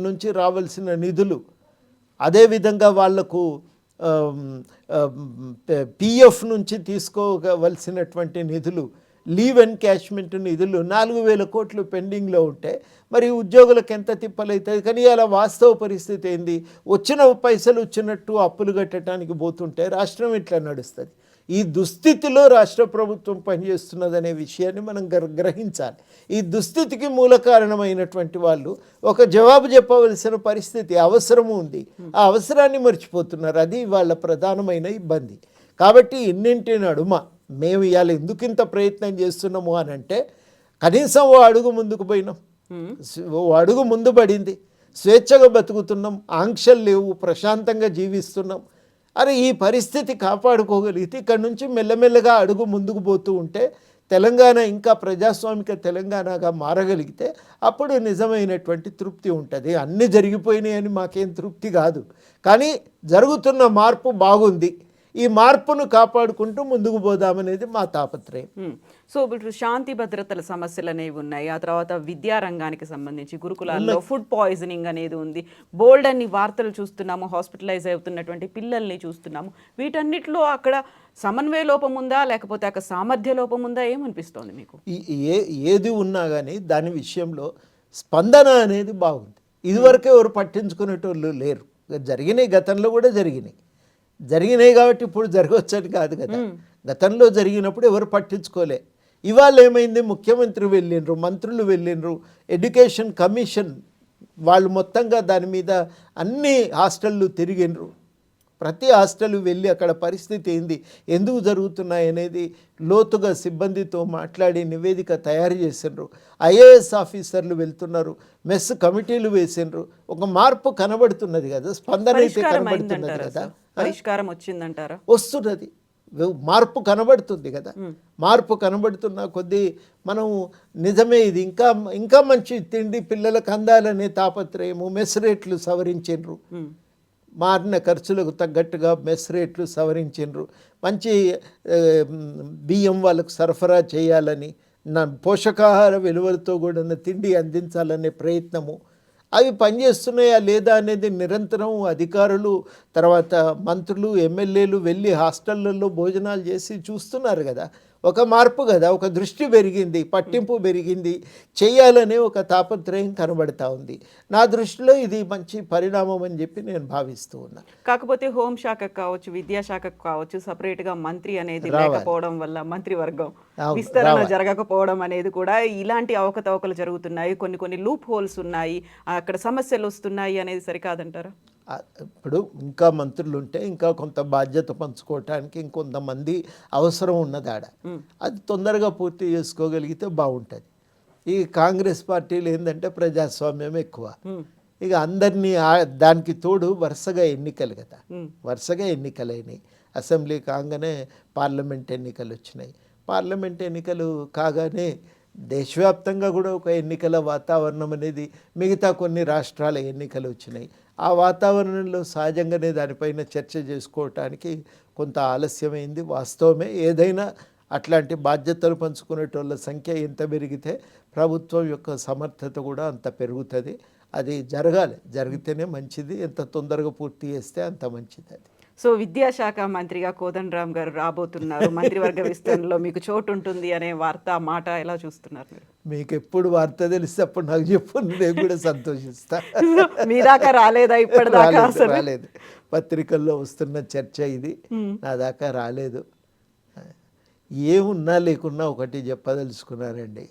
Speaker 2: నుంచి రావాల్సిన నిధులు, అదేవిధంగా వాళ్లకు పిఎఫ్ నుంచి తీసుకోవలసినటువంటి నిధులు, లీవ్ ఎన్కాష్మెంట్ నిధులు 4,000 కోట్లు పెండింగ్లో ఉంటే మరి ఉద్యోగులకు ఎంత తిప్పలవుతుంది? కానీ అలా వాస్తవ పరిస్థితి ఏంది? వచ్చిన పైసలు వచ్చినట్టు అప్పులు కట్టడానికి పోతుంటే రాష్ట్రం ఇట్లా నడుస్తుంది. ఈ దుస్థితిలో రాష్ట్ర ప్రభుత్వం పనిచేస్తున్నదనే విషయాన్ని మనం గ్రహించాలి. ఈ దుస్థితికి మూల కారణమైనటువంటి వాళ్ళు ఒక జవాబు చెప్పవలసిన పరిస్థితి, అవసరము ఉంది. ఆ అవసరాన్ని మర్చిపోతున్నారు. అది వాళ్ళ ప్రధానమైన ఇబ్బంది. కాబట్టి ఇన్నింటి నడుమ మేము ఇవాళ ఎందుకు ఇంత ప్రయత్నం చేస్తున్నాము అని అంటే, కనీసం ఓ అడుగు ముందుకు పోయినాం, ఓ అడుగు ముందు పడింది, స్వేచ్ఛగా బతుకుతున్నాం, ఆంక్షలు లేవు, ప్రశాంతంగా జీవిస్తున్నాం. అరే ఈ పరిస్థితి కాపాడుకోగలిగితే ఇక్కడి నుంచి మెల్లమెల్లగా అడుగు ముందుకు పోతూ ఉంటే తెలంగాణ ఇంకా ప్రజాస్వామిక తెలంగాణగా మారగలిగితే అప్పుడు నిజమైనటువంటి తృప్తి ఉంటుంది. అన్నీ జరిగిపోయినాయని మాకేం తృప్తి కాదు, కానీ జరుగుతున్న మార్పు బాగుంది. ఈ మార్పును కాపాడుకుంటూ ముందుకు పోదామనేది మా తాపత్రయం.
Speaker 1: సో ఇప్పుడు శాంతి భద్రతల సమస్యలు అనేవి ఉన్నాయి. ఆ తర్వాత విద్యారంగానికి సంబంధించి గురుకులాల్లో ఫుడ్ పాయిజనింగ్ అనేది ఉంది. బోల్డ్ అన్ని వార్తలు చూస్తున్నాము, హాస్పిటలైజ్ అవుతున్నటువంటి పిల్లల్ని చూస్తున్నాము. వీటన్నిటిలో అక్కడ సమన్వయ లోపం ఉందా, లేకపోతే అక్కడ సామర్థ్య లోపం ఉందా, ఏమనిపిస్తోంది మీకు?
Speaker 2: ఏది ఉన్నా కానీ దాని విషయంలో స్పందన అనేది బాగుంది. ఇదివరకే ఎవరు పట్టించుకునేటోళ్ళు లేరు. జరిగినాయి, గతంలో కూడా జరిగినాయి కాబట్టి ఇప్పుడు జరగవచ్చని కాదు కదా. గతంలో జరిగినప్పుడు ఎవరు పట్టించుకోలే. ఇవాళ ఏమైంది, ముఖ్యమంత్రి వెళ్ళిండ్రు, మంత్రులు వెళ్ళిండ్రు, ఎడ్యుకేషన్ కమిషన్ వాళ్ళు మొత్తంగా దాని మీద అన్ని హాస్టళ్ళు తిరిగిండ్రు. ప్రతి హాస్టల్ వెళ్ళి అక్కడ పరిస్థితి ఏంది, ఎందుకు జరుగుతున్నాయి అనేది లోతుగా సిబ్బందితో మాట్లాడి నివేదిక తయారు చేసిండ్రు. ఐఏఎస్ ఆఫీసర్లు వెళ్తున్నారు, మెస్ కమిటీలు వేసిండ్రు. ఒక మార్పు కనబడుతున్నది కదా, స్పందన అయితే కనబడుతున్నది కదా.
Speaker 1: పరిష్కారం వచ్చిందంటారా?
Speaker 2: వస్తున్నది, మార్పు కనబడుతుంది కదా. మార్పు కనబడుతున్న కొద్దీ మనం నిజమే ఇది ఇంకా ఇంకా మంచి తిండి పిల్లలకు అందాలనే తాపత్రయము. మెస్ రేట్లు సవరించిండ్రు, మారిన ఖర్చులకు తగ్గట్టుగా మెస్ రేట్లు సవరించిండ్రు. మంచి బియ్యం వాళ్ళకు సరఫరా చేయాలని, పోషకాహార విలువలతో కూడిన తిండి అందించాలనే ప్రయత్నము. అవి పనిచేస్తున్నాయా లేదా అనేది నిరంతరం అధికారులు, తర్వాత మంత్రులు, ఎమ్మెల్యేలు వెళ్ళి హాస్టళ్లలో భోజనాలు చేసి చూస్తున్నారు కదా. ఒక మార్పు కదా, ఒక దృష్టి పెరిగింది, పట్టింపు పెరిగింది, చేయాలనే ఒక తాపత్రయం కనబడతా ఉంది. నా దృష్టిలో ఇది మంచి పరిణామం అని చెప్పి నేను భావిస్తూ ఉన్నా.
Speaker 1: కాకపోతే హోంశాఖకు కావచ్చు, విద్యాశాఖకు కావచ్చు, సపరేట్గా మంత్రి అనేది లేకపోవడం వల్ల మంత్రివర్గం విస్తరణ జరగకపోవడం అనేది కూడా ఇలాంటి అవకతవకలు జరుగుతున్నాయి. కొన్ని లూప్ హోల్స్ ఉన్నాయి, అక్కడ సమస్యలు వస్తున్నాయి అనేది సరికాదంటారా?
Speaker 2: ఇప్పుడు ఇంకా మంత్రులు ఉంటే ఇంకా కొంత బాధ్యత పంచుకోవటానికి ఇంకొంతమంది అవసరం ఉన్నది ఆడ. అది తొందరగా పూర్తి చేసుకోగలిగితే బాగుంటుంది. ఈ కాంగ్రెస్ పార్టీలు ఏంటంటే ప్రజాస్వామ్యం ఎక్కువ. ఇక అందరినీ దానికి తోడు వరుసగా ఎన్నికలు కదా, వరుసగా ఎన్నికలైనాయి. అసెంబ్లీ కాగానే పార్లమెంట్ ఎన్నికలు వచ్చినాయి. పార్లమెంట్ ఎన్నికలు కాగానే దేశవ్యాప్తంగా కూడా ఒక ఎన్నికల వాతావరణం అనేది, మిగతా కొన్ని రాష్ట్రాల ఎన్నికలు వచ్చినాయి. ఆ వాతావరణంలో సహజంగానే దానిపైన చర్చ చేసుకోవటానికి కొంత ఆలస్యమైంది, వాస్తవమే. ఏదైనా అట్లాంటి బాధ్యతలు పంచుకునేటోళ్ళ సంఖ్య ఎంత పెరిగితే ప్రభుత్వం యొక్క సమర్థత కూడా అంత పెరుగుతుంది. అది జరగాలి, జరిగితేనే మంచిది. ఎంత తొందరగా పూర్తి చేస్తే అంత మంచిది. అది
Speaker 1: సో విద్యాశాఖ మంత్రిగా కోదండరామ్ గారు రాబోతున్నారు. మంత్రివర్గ విస్తరణలో మీకు చోటు ఉంటుంది అనే వార్త, మాట ఎలా చూస్తున్నారు మీరు?
Speaker 2: మీకు ఎప్పుడు వార్త తెలిస్తే అప్పుడు నాకు చెప్పు, నేను కూడా సంతోషిస్తా.
Speaker 1: మీ దాకా రాలేదా ఇప్పటిదాకా?
Speaker 2: రాలేదు, పత్రికల్లో వస్తున్న చర్చ ఇది, నా దాకా రాలేదు. ఏమున్నా లేకున్నా ఒకటి చెప్పదలుచుకున్నారండి.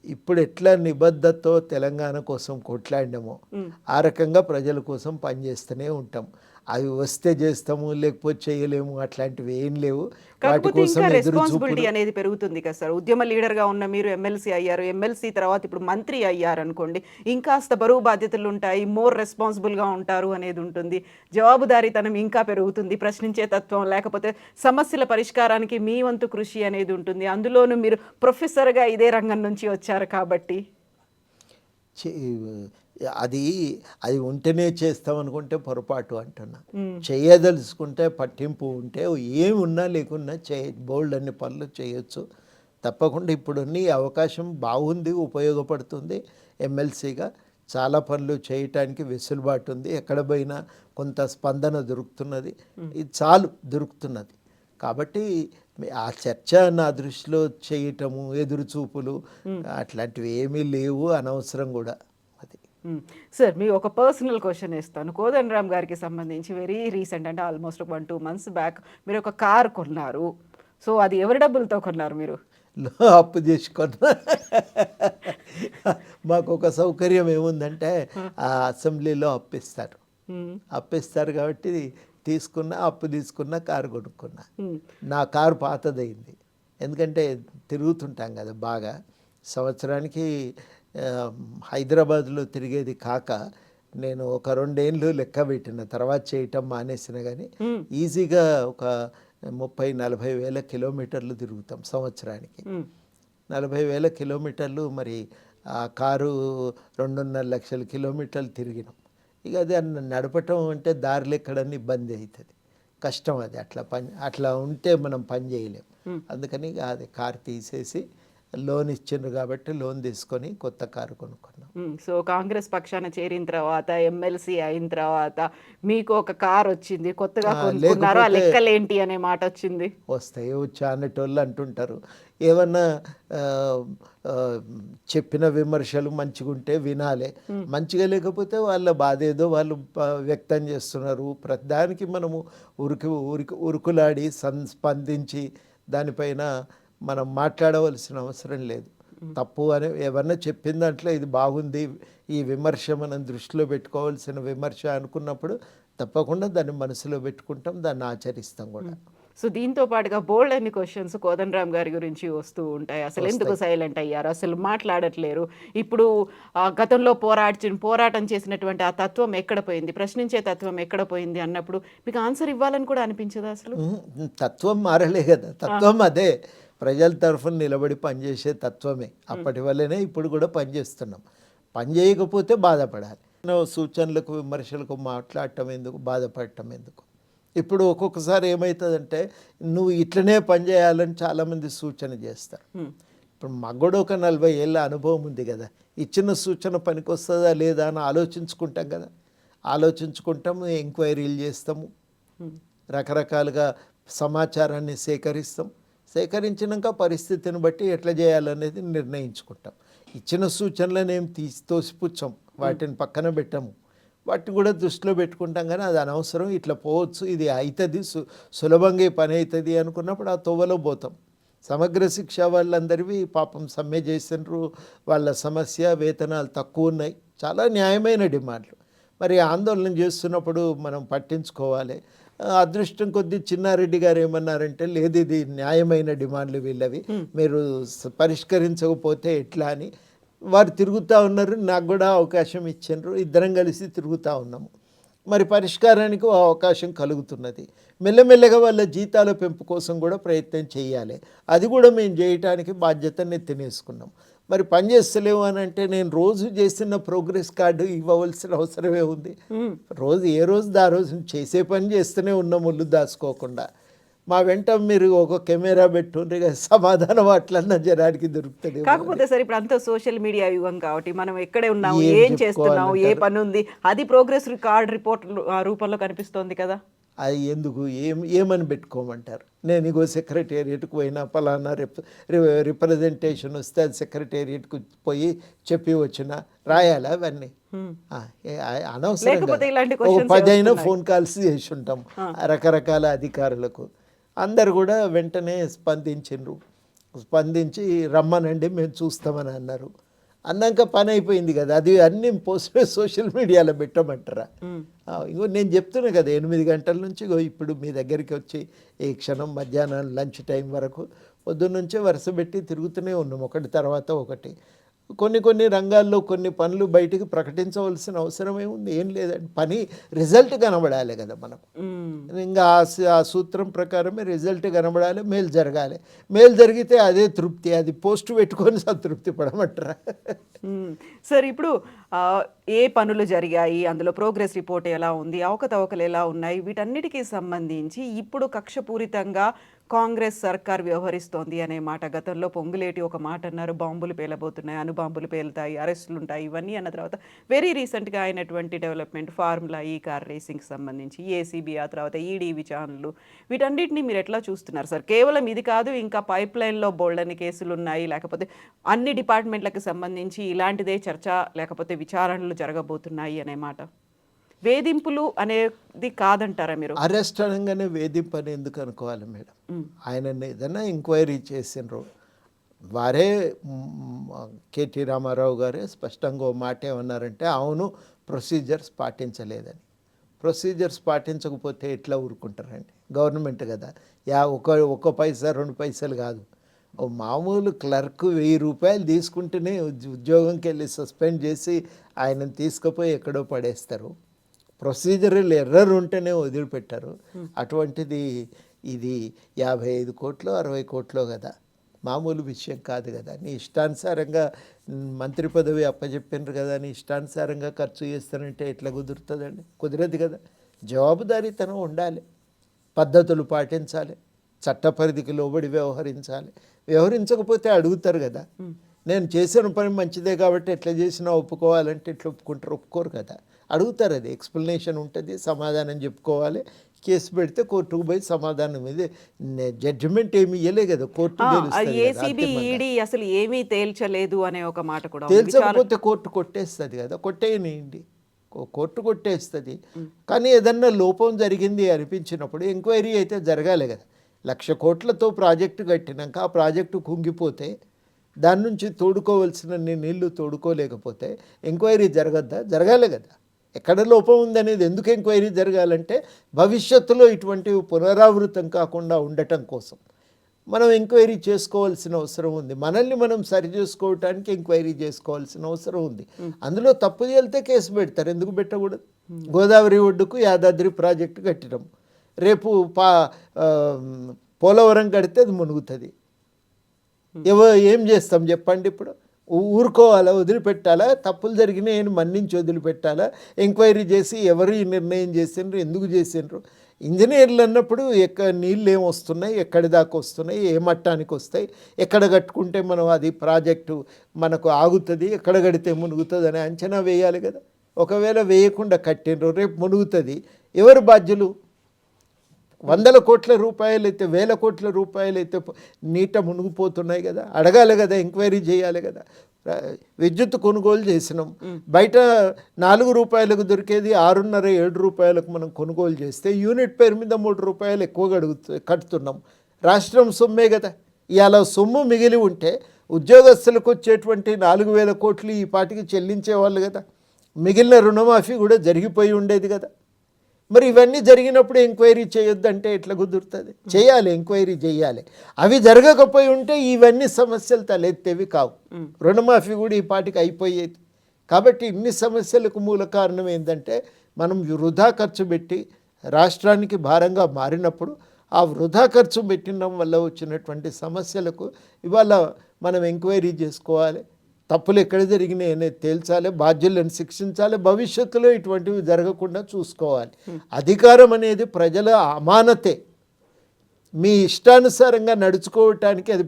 Speaker 2: ఇప్పుడు ఎట్లా నిబద్ధతతో తెలంగాణ కోసం కొట్లాడినామో ఆ రకంగా ప్రజల కోసం పనిచేస్తూనే ఉంటాం. అవి వస్తే చేస్తాము, లేకపోతే చేయలేము, అట్లాంటివి ఏం లేవు. వాటి కోసం
Speaker 1: రెస్పాన్సిబిలిటీ అనేది పెరుగుతుంది కదా సార్. ఉద్యమ లీడర్గా ఉన్న మీరు ఎమ్మెల్సీ అయ్యారు, ఎమ్మెల్సీ తర్వాత ఇప్పుడు మంత్రి అయ్యారు అనుకోండి, ఇంకాస్త బరువు బాధ్యతలు ఉంటాయి, మోర్ రెస్పాన్సిబుల్గా ఉంటారు అనేది ఉంటుంది. జవాబుదారీతనం ఇంకా పెరుగుతుంది, ప్రశ్నించే తత్వం, లేకపోతే సమస్యల పరిష్కారానికి మీ వంతు కృషి అనేది ఉంటుంది. అందులోనూ మీరు ప్రొఫెసర్గా ఇదే రంగం నుంచి వచ్చారు కాబట్టి
Speaker 2: అది ఉంటేనే చేస్తామనుకుంటే పొరపాటు అంటున్నా. చేయదలుచుకుంటే, పట్టింపు ఉంటే ఏమి ఉన్నా లేకున్నా బోల్డ్ అన్ని పనులు చేయొచ్చు తప్పకుండా. ఇప్పుడున్న ఈ అవకాశం బాగుంది, ఉపయోగపడుతుంది. ఎమ్మెల్సీగా చాలా పనులు చేయటానికి వెసులుబాటు ఉంది. ఎక్కడ పోయినా కొంత స్పందన దొరుకుతున్నది, ఇది చాలు దొరుకుతున్నది. కాబట్టి ఆ చర్చ నా దృష్టిలో చేయటము, ఎదురుచూపులు అట్లాంటివి ఏమీ లేవు, అనవసరం కూడా. అది
Speaker 1: సార్, మీ ఒక పర్సనల్ క్వశ్చన్ ఇస్తాను. కోదండరామ్ గారికి సంబంధించి వెరీ రీసెంట్, అంటే ఆల్మోస్ట్ 1-2 months బ్యాక్ మీరు ఒక కార్ కొన్నారు. సో అది ఎవరి డబ్బులతో కొన్నారు? మీరు
Speaker 2: అప్పు చేసుకున్నా. మాకు ఒక సౌకర్యం ఏముందంటే ఆ అసెంబ్లీలో అప్పిస్తారు కాబట్టి అప్పు తీసుకున్న కారు కొనుక్కున్నా. నా కారు పాతదైంది, ఎందుకంటే తిరుగుతుంటాం కదా బాగా. సంవత్సరానికి హైదరాబాద్లో తిరిగేది కాక నేను ఒక 2 ఏళ్ళు లెక్క పెట్టిన, తర్వాత చేయటం మానేసిన. కానీ ఈజీగా ఒక 30-40 వేల కిలోమీటర్లు తిరుగుతాం సంవత్సరానికి. 40 వేల కిలోమీటర్లు. మరి ఆ కారు 2.5 లక్షల కిలోమీటర్లు తిరిగినాం. ఇక అది నడపటం అంటే దారిలో ఎక్కడన్నా ఇబ్బంది అవుతుంది. కష్టం అది. అట్లా ఉంటే మనం పని చేయలేం. అందుకని అది కారు తీసేసి లోన్ ఇచ్చిండ్రు కాబట్టి లోన్ తీసుకొని కొత్త కారు కొనుక్కున్నాం.
Speaker 1: సో కాంగ్రెస్ పక్షాన చేరిన తర్వాత ఎమ్మెల్సీ అయిన తర్వాత మీకు ఒక కార్ వచ్చింది, కొత్తగా కొనుక్కున్నారు, ఆ
Speaker 2: లేకపోతే
Speaker 1: లెక్కలేంటి అనే మాట వచ్చింది.
Speaker 2: వస్తాయి వచ్చి అనేటోళ్ళు అంటుంటారు. ఏమన్నా ఆ, ఆ, చెప్పిన విమర్శలు మంచిగా ఉంటే వినాలి, మంచిగా లేకపోతే వాళ్ళ బాధ ఏదో వాళ్ళు వ్యక్తం చేస్తున్నారు. ప్రతిదానికి మనము ఉరుకులాడి స్పందించి దానిపైన మనం మాట్లాడవలసిన అవసరం లేదు. తప్పు అని ఎవరన్నా చెప్పిన దాంట్లో ఇది బాగుంది, ఈ విమర్శ మనం దృష్టిలో పెట్టుకోవాల్సిన విమర్శ అనుకున్నప్పుడు తప్పకుండా దాన్ని మనసులో పెట్టుకుంటాం, దాన్ని ఆచరిస్తాం కూడా.
Speaker 1: సో దీంతో పాటుగా బోల్డ్ అన్ని క్వశ్చన్స్ కోదండరామ్ గారి గురించి వస్తూ ఉంటాయి. అసలు ఎందుకు సైలెంట్ అయ్యారు, అసలు మాట్లాడట్లేరు, ఇప్పుడు గతంలో పోరాటం చేసినటువంటి ఆ తత్వం ఎక్కడ పోయింది, ప్రశ్నించే తత్వం ఎక్కడ పోయింది అన్నప్పుడు మీకు ఆన్సర్ ఇవ్వాలని కూడా అనిపించదు అసలు?
Speaker 2: తత్వం మారలే కదా, తత్వం అదే, ప్రజల తరఫున నిలబడి పనిచేసే తత్వమే. అప్పటి వల్లనే ఇప్పుడు కూడా పనిచేస్తున్నాం. పని చేయకపోతే బాధపడాలి. సూచనలకు విమర్శలకు మాట్లాడటం ఎందుకు, బాధపడటం ఎందుకు? ఇప్పుడు ఒక్కొక్కసారి ఏమవుతుందంటే నువ్వు ఇట్లనే పని చేయాలని చాలామంది సూచన చేస్తారు. ఇప్పుడు మాకు కూడా ఒక 40 ఏళ్ళ అనుభవం ఉంది కదా, ఇచ్చిన సూచన పనికొస్తుందా లేదా అని ఆలోచించుకుంటాం కదా. ఆలోచించుకుంటాము, ఎంక్వైరీలు చేస్తాము, రకరకాలుగా సమాచారాన్ని సేకరించినాక పరిస్థితిని బట్టి ఎట్లా చేయాలనేది నిర్ణయించుకుంటాం. ఇచ్చిన సూచనలను ఏం తోసిపుచ్చాం, వాటిని పక్కన పెట్టాము, వాటిని కూడా దృష్టిలో పెట్టుకుంటాం. కానీ అది అనవసరం, ఇట్లా పోవచ్చు, ఇది అవుతుంది, సులభంగా పని అవుతుంది అనుకున్నప్పుడు ఆ తోవలో పోతాం. సమగ్ర శిక్ష వాళ్ళందరివి పాపం సమ్మె చేసినారు, వాళ్ళ సమస్య వేతనాలు తక్కువ ఉన్నాయి, చాలా న్యాయమైన డిమాండ్లు. మరి ఆందోళన చేస్తున్నప్పుడు మనం పట్టించుకోవాలి. అదృష్టం కొద్దీ చిన్నారెడ్డి గారు ఏమన్నారంటే, లేదు ఇది న్యాయమైన డిమాండ్లు వీళ్ళవి, మీరు పరిష్కరించకపోతే ఎట్లా అని వారు తిరుగుతూ ఉన్నారు. నాకు కూడా అవకాశం ఇచ్చిండ్రు, ఇద్దరం కలిసి తిరుగుతూ ఉన్నాము. మరి పరిష్కారానికి అవకాశం కలుగుతున్నది. మెల్లమెల్లగా వాళ్ళ జీతాల పెంపు కోసం కూడా ప్రయత్నం చేయాలి. అది కూడా మేము చేయటానికి బాధ్యతని ఎత్తినేసుకున్నాం. మరి పని చేస్తలేవు అని అంటే నేను రోజు చేసిన ప్రోగ్రెస్ కార్డు ఇవ్వవలసిన అవసరమే ఉంది. ఏ రోజు ఆ రోజు చేసే పని చేస్తూనే ఉన్నాం, ఒళ్ళు దాచుకోకుండా. మా వెంట మీరు ఒక కెమెరా పెట్టుండ్రి కదా, సమాధానం అట్లన్నా జనానికి దొరుకుతుంది.
Speaker 1: కాకపోతే సార్ ఇప్పుడు అంతా సోషల్ మీడియా యుగం కాబట్టి మనం ఎక్కడే ఉన్నాము, ఏం చేస్తున్నాము, ఏ పని ఉంది, అది ప్రోగ్రెస్ రిపోర్ట్ రూపంలో కనిపిస్తోంది కదా.
Speaker 2: అది ఎందుకు ఏమని పెట్టుకోమంటారు? నేను ఇగో సెక్రటేరియట్కి పోయినా పలానా రిప్రజెంటేషన్ వస్తే అది సెక్రటేరియట్కి పోయి చెప్పి వచ్చిన రాయాలి అవన్నీ అనవసరం. 10 ఫోన్ కాల్స్ చేసి ఉంటాం రకరకాల అధికారులకు. అందరు కూడా వెంటనే స్పందించి రమ్మనండి మేము చూస్తామని అన్నారు. అన్నాక పని అయిపోయింది కదా, అది అన్నీ సోషల్ మీడియాలో పెట్టమంటారా? ఇగో నేను చెప్తున్నా కదా, 8 గంటల నుంచి ఇగో ఇప్పుడు మీ దగ్గరికి వచ్చి ఈ క్షణం మధ్యాహ్నం లంచ్ టైం వరకు పొద్దున్నుంచే వరుస పెట్టి తిరుగుతూనే ఉన్నాం, ఒకటి తర్వాత ఒకటి. కొన్ని రంగాల్లో కొన్ని పనులు బయటికి ప్రకటించవలసిన అవసరమే ఉంది, ఏం లేదండి. పని రిజల్ట్ కనబడాలి కదా మనకు. ఇంకా ఆ సూత్రం ప్రకారమే రిజల్ట్ కనబడాలి, మేలు జరగాలి. మేలు జరిగితే అదే తృప్తి, అది పోస్ట్ పెట్టుకొని సంతృప్తి పడమంటారా?
Speaker 1: సార్ ఇప్పుడు ఏ పనులు జరిగాయి, అందులో ప్రోగ్రెస్ రిపోర్ట్ ఎలా ఉంది, అవకతవకలు ఎలా ఉన్నాయి, వీటన్నిటికీ సంబంధించి ఇప్పుడు కక్షపూరితంగా కాంగ్రెస్ సర్కార్ వ్యవహరిస్తోంది అనే మాట. గతంలో పొంగులేటి ఒక మాట అన్నారు, బాంబులు పేలబోతున్నాయి, అణుబాంబులు పేలుతాయి, అరెస్టులు ఉంటాయి, ఇవన్నీ అన్న తర్వాత వెరీ రీసెంట్గా అయినటువంటి డెవలప్మెంట్ ఫార్ములా ఈ కార్ రేసింగ్కి సంబంధించి ఏసీబీ, ఆ తర్వాత ఈడీ విచారణలు, వీటన్నిటిని మీరు ఎట్లా చూస్తున్నారు సార్? కేవలం ఇది కాదు, ఇంకా పైప్ లైన్లో బోల్డని కేసులు ఉన్నాయి, లేకపోతే అన్ని డిపార్ట్మెంట్లకు సంబంధించి ఇలాంటిదే చర్చ లేకపోతే విచారణలు జరగబోతున్నాయి అనే మాట. వేధింపులు అనేది కాదంటారా మీరు?
Speaker 2: అరెస్ట్ అనగానే వేధింపు అని ఎందుకు అనుకోవాలి మేడం? ఆయన ఏదైనా ఎంక్వైరీ చేసినారు, వారే కేటీ రామారావు గారే స్పష్టంగా ఓ మాట ఏమన్నారంటే, అవును ప్రొసీజర్స్ పాటించలేదని. ప్రొసీజర్స్ పాటించకపోతే ఎట్లా ఊరుకుంటారండి? గవర్నమెంట్ కదా, ఒక పైసా 2 పైసలు కాదు. ఓ మామూలు క్లర్క్ 1000 రూపాయలు తీసుకుంటేనే ఉద్యోగంకి వెళ్ళి సస్పెండ్ చేసి ఆయనను తీసుకుపోయి ఎక్కడో పడేస్తారు. ప్రొసీజరల్ ఎర్రర్ ఉంటేనే వదిలిపెట్టారు. అటువంటిది ఇది 55 కోట్లు 60 కోట్లు కదా, మామూలు విషయం కాదు కదా. నీ ఇష్టానుసారంగా మంత్రి పదవి అప్పచెప్పినారు కదా, నీ ఇష్టానుసారంగా ఖర్చు చేస్తానంటే ఎట్లా కుదురుతుందండి? కుదరదు కదా. జవాబుదారీతనం ఉండాలి. పద్ధతులు పాటించాలి, చట్ట పరిధికి లోబడి వ్యవహరించాలి. వ్యవహరించకపోతే అడుగుతారు కదా, నేను చేసిన పని మంచిదే కాబట్టి ఎట్లా చేసినా ఒప్పుకోవాలంటే ఎట్లా ఒప్పుకుంటారు? ఒప్పుకోరు కదా, అడుగుతారు. అది ఎక్స్ప్లెనేషన్ ఉంటుంది, సమాధానం చెప్పుకోవాలి. కేసు పెడితే కోర్టుకు పోయి సమాధానం మీద జడ్జిమెంట్ ఏమి ఇవ్వలే కదా, కోర్టు తెలుస్తుంది కదా.
Speaker 1: ఏసీబీ ఈడీ అసలు ఏమీ తేల్చలేదు అనే ఒక మాట కూడా ఉంది.
Speaker 2: తేల్చకపోతే కోర్టు కొట్టేస్తుంది కదా, కొట్టేయనియండి, కోర్టు కొట్టేస్తుంది. కానీ ఏదన్నా లోపం జరిగింది అనిపించినప్పుడు ఎంక్వైరీ అయితే జరగాలి కదా. 1,00,000 కోట్లతో ప్రాజెక్టు కట్టినాక ఆ ప్రాజెక్టు కుంగిపోతే దాని నుంచి తోడుకోవాల్సిన నీళ్లు తోడుకోలేకపోతే ఎంక్వైరీ జరగద్దా? జరగాలి కదా. ఎక్కడ లోపం ఉందనేది ఎందుకు ఎంక్వైరీ జరగాలంటే భవిష్యత్తులో ఇటువంటివి పునరావృతం కాకుండా ఉండటం కోసం మనం ఎంక్వైరీ చేసుకోవాల్సిన అవసరం ఉంది. మనల్ని మనం సరి చేసుకోవటానికి ఎంక్వైరీ చేసుకోవాల్సిన అవసరం ఉంది. అందులో తప్పు చేస్తే కేసు పెడతారు, ఎందుకు పెట్టకూడదు? గోదావరి ఒడ్డుకు యాదాద్రి ప్రాజెక్టు కట్టినాం, రేపు పోలవరం కడితే అది మునుగుతుంది. ఏం చేస్తాం చెప్పండి? ఇప్పుడు ఊరుకోవాలా, వదిలిపెట్టాలా? తప్పులు జరిగినాయని మన్నించి వదిలిపెట్టాలా? ఎంక్వైరీ చేసి ఎవరు ఈ నిర్ణయం చేసిండ్రు, ఎందుకు చేసిండ్రు? ఇంజనీర్లు అన్నప్పుడు నీళ్ళు ఏం వస్తున్నాయి, ఎక్కడి దాకా వస్తున్నాయి, ఏ మట్టానికి వస్తాయి, ఎక్కడ కట్టుకుంటే మనం అది ప్రాజెక్టు మనకు ఆగుతుంది, ఎక్కడ కడితే మునుగుతుంది అని అంచనా వేయాలి కదా. ఒకవేళ వేయకుండా కట్టిండ్రు, రేపు మునుగుతుంది, ఎవరు బాధ్యులు? 100 కోట్ల రూపాయలు అయితే, 1000 కోట్ల రూపాయలు అయితే నీట మునిగిపోతున్నాయి కదా, అడగాలి కదా, ఎంక్వైరీ చేయాలి కదా. విద్యుత్ కొనుగోలు చేసినాం, బయట 4 రూపాయలకు దొరికేది 6.5, 7 రూపాయలకు మనం కొనుగోలు చేస్తే యూనిట్ పేరు మీద 3 రూపాయలు ఎక్కువగా కడుతున్నాం. రాష్ట్రం సొమ్మే కదా. ఇవాళ సొమ్ము మిగిలి ఉంటే ఉద్యోగస్తులకు వచ్చేటువంటి 4,000 కోట్లు ఈ పాటికి చెల్లించేవాళ్ళు కదా, మిగిలిన రుణమాఫీ కూడా జరిగిపోయి ఉండేది కదా. మరి ఇవన్నీ జరిగినప్పుడు ఎంక్వైరీ చేయొద్దంటే ఎట్లా కుదురుతుంది? చేయాలి, ఎంక్వైరీ చేయాలి. అవి జరగకపోయి ఉంటే ఇవన్నీ సమస్యలు తలెత్తేవి కావు, రుణమాఫీ కూడా ఈ పాటికి అయిపోయేది. కాబట్టి ఇన్ని సమస్యలకు మూల కారణం ఏంటంటే మనం వృధా ఖర్చు పెట్టి రాష్ట్రానికి భారంగా మారినప్పుడు ఆ వృధా ఖర్చు పెట్టడం వల్ల వచ్చినటువంటి సమస్యలకు ఇవాళ మనం ఎంక్వైరీ చేసుకోవాలి, తప్పులు ఎక్కడ జరిగినాయి అనేది తేల్చాలి, బాధ్యులను శిక్షించాలి, భవిష్యత్తులో ఇటువంటివి జరగకుండా చూసుకోవాలి. అధికారం అనేది ప్రజల అమానతే. మీ ఇష్టానుసారంగా నడుచుకోవటానికి అది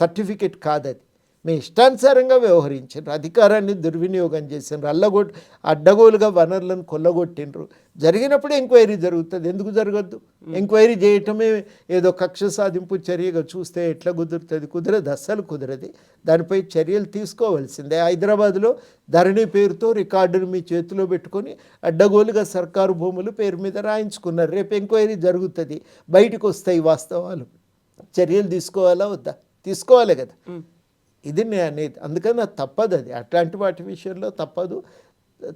Speaker 2: సర్టిఫికెట్ కాదది. మీ ఇష్టానుసారంగా వ్యవహరించారు, అధికారాన్ని దుర్వినియోగం చేసినారు, అడ్డగోలుగా వనరులను కొల్లగొట్టినరు. జరిగినప్పుడు ఎంక్వైరీ జరుగుతుంది, ఎందుకు జరగద్దు? ఎంక్వైరీ చేయటమే ఏదో కక్ష సాధింపు చర్యగా చూస్తే ఎట్లా కుదురుతుంది? కుదరదు, అస్సలు కుదరది. దానిపై చర్యలు తీసుకోవాల్సిందే. హైదరాబాద్లో ధరణి పేరుతో రికార్డును మీ చేతిలో పెట్టుకొని అడ్డగోలుగా సర్కారు భూములు పేరు మీద రాయించుకున్నారు. రేపు ఎంక్వైరీ జరుగుతుంది, బయటకు వస్తాయి వాస్తవాలు. చర్యలు తీసుకోవాలా వద్దా? తీసుకోవాలి కదా. ఇది అనేది, అందుకని అది తప్పదు. అది అట్లాంటి వాటి విషయంలో తప్పదు,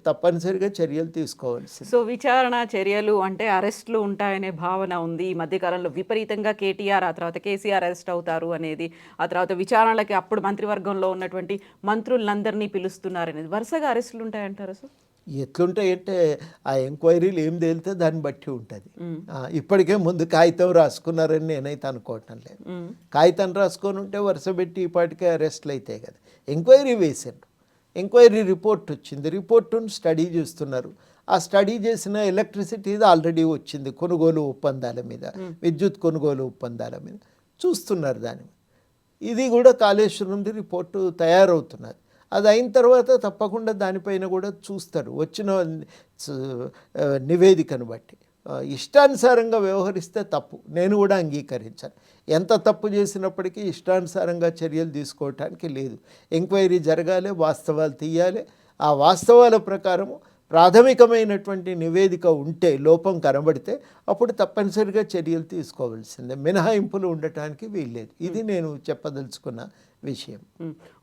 Speaker 2: తప్పనిసరిగా చర్యలు తీసుకోవాల్సి.
Speaker 1: సో విచారణ చర్యలు అంటే అరెస్టులు ఉంటాయనే భావన ఉంది. ఈ మధ్యకాలంలో విపరీతంగా కేటీఆర్, ఆ తర్వాత కేసీఆర్ అరెస్ట్ అవుతారు అనేది, ఆ తర్వాత విచారణలకి అప్పుడు మంత్రివర్గంలో ఉన్నటువంటి మంత్రులందరినీ పిలుస్తున్నారనేది, వరుసగా అరెస్టులు ఉంటాయంటారు. సో
Speaker 2: ఎట్లుంటాయంటే ఆ ఎంక్వైరీలు ఏం తేలితే దాన్ని బట్టి ఉంటుంది. ఇప్పటికే ముందు కాగితం రాసుకున్నారని నేనైతే అనుకోవటం లేదు. కాగితం రాసుకొని ఉంటే వరుస పెట్టి ఇప్పటికే అరెస్ట్లు అవుతాయి కదా. ఎంక్వైరీ వేసారు, ఎంక్వైరీ రిపోర్ట్ వచ్చింది, రిపోర్టును స్టడీ చేస్తున్నారు. ఆ స్టడీ చేసిన ఎలక్ట్రిసిటీ ఆల్రెడీ వచ్చింది, కొనుగోలు ఒప్పందాల మీద, విద్యుత్ కొనుగోలు ఒప్పందాల మీద చూస్తున్నారు. దాని ఇది కూడా కాళేశ్వరంది రిపోర్టు తయారవుతున్నది. అది అయిన తర్వాత తప్పకుండా దానిపైన కూడా చూస్తారు, వచ్చిన నివేదికను బట్టి. ఇష్టానుసారంగా వ్యవహరిస్తే తప్పు, నేను కూడా అంగీకరించాను. ఎంత తప్పు చేసినప్పటికీ ఇష్టానుసారంగా చర్యలు తీసుకోవటానికి లేదు. ఎంక్వైరీ జరగాలి, వాస్తవాలు తీయాలి. ఆ వాస్తవాల ప్రకారము ప్రాథమికమైనటువంటి నివేదిక ఉంటే, లోపం కనబడితే అప్పుడు తప్పనిసరిగా చర్యలు తీసుకోవాల్సిందే. మినహాయింపులు ఉండటానికి వీల్లేదు. ఇది నేను చెప్పదలుచుకున్న విషయం.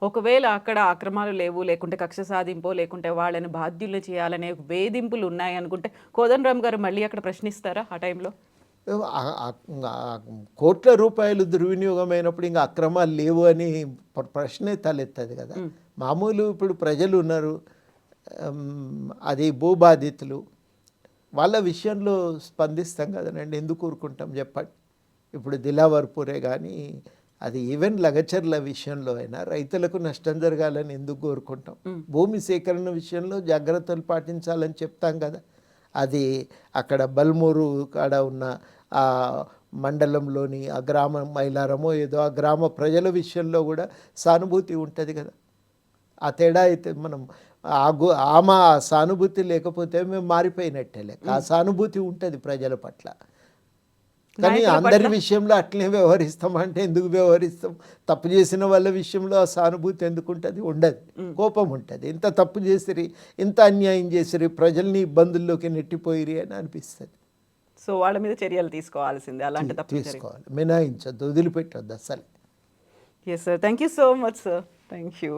Speaker 1: ఒకవేళ అక్కడ అక్రమాలు లేవు, లేకుంటే కక్ష సాధింపో, లేకుంటే వాళ్ళని బాధ్యులు చేయాలనే వేధింపులు ఉన్నాయి అనుకుంటే కోదండరామ్ గారు మళ్ళీ అక్కడ ప్రశ్నిస్తారా ఆ టైంలో?
Speaker 2: కోట్ల రూపాయలు దుర్వినియోగమైనప్పుడు ఇంకా అక్రమాలు లేవు అని ప్రశ్నే తలెత్తది కదా. మామూలు ఇప్పుడు ప్రజలు ఉన్నారు, అది భూబాధితులు, వాళ్ళ విషయంలో స్పందిస్తాం కదనండి. ఎందుకు ఊరుకుంటాం చెప్పండి? ఇప్పుడు దిలావర్పూరే కానీ, అది ఈవెన్ లగచర్ల విషయంలో అయినా రైతులకు నష్టం జరగాలని ఎందుకు కోరుకుంటాం? భూమి సేకరణ విషయంలో జాగ్రత్తలు పాటించాలని చెప్తాం కదా. అది అక్కడ బల్మూరు కాడ ఉన్న ఆ మండలంలోని ఆ గ్రామం మైలారమో ఏదో ఆ గ్రామ ప్రజల విషయంలో కూడా సానుభూతి ఉంటుంది కదా. ఆ తేడా అయితే మనం ఆమె ఆ సానుభూతి లేకపోతే మేము మారిపోయినట్టే లెక్క. ఆ సానుభూతి ఉంటుంది ప్రజల పట్ల. కానీ
Speaker 1: నాయకుల
Speaker 2: అందరి
Speaker 1: పట్ల?
Speaker 2: విషయంలో అట్లే వ్యవహరిస్తాం అంటే ఎందుకు వ్యవహరిస్తాం? తప్పు చేసిన వాళ్ళ విషయంలో ఆ సానుభూతి ఎందుకు ఉంటుంది? ఉండదు, కోపం ఉంటుంది. ఇంత తప్పు చేసిరి, ఇంత అన్యాయం చేసిరి, ప్రజల్ని ఇబ్బందుల్లోకి నెట్టిపోయిరి అని అనిపిస్తుంది.
Speaker 1: సో వాళ్ళ మీద చర్యలు తీసుకోవాల్సిందే అలాంటి తప్పు జరిగితే.
Speaker 2: తీసుకోవాలి, మినాయించొద్దు, వదిలిపెట్టొద్దు అసలు.
Speaker 1: Yes sir, thank you so much sir, thank you.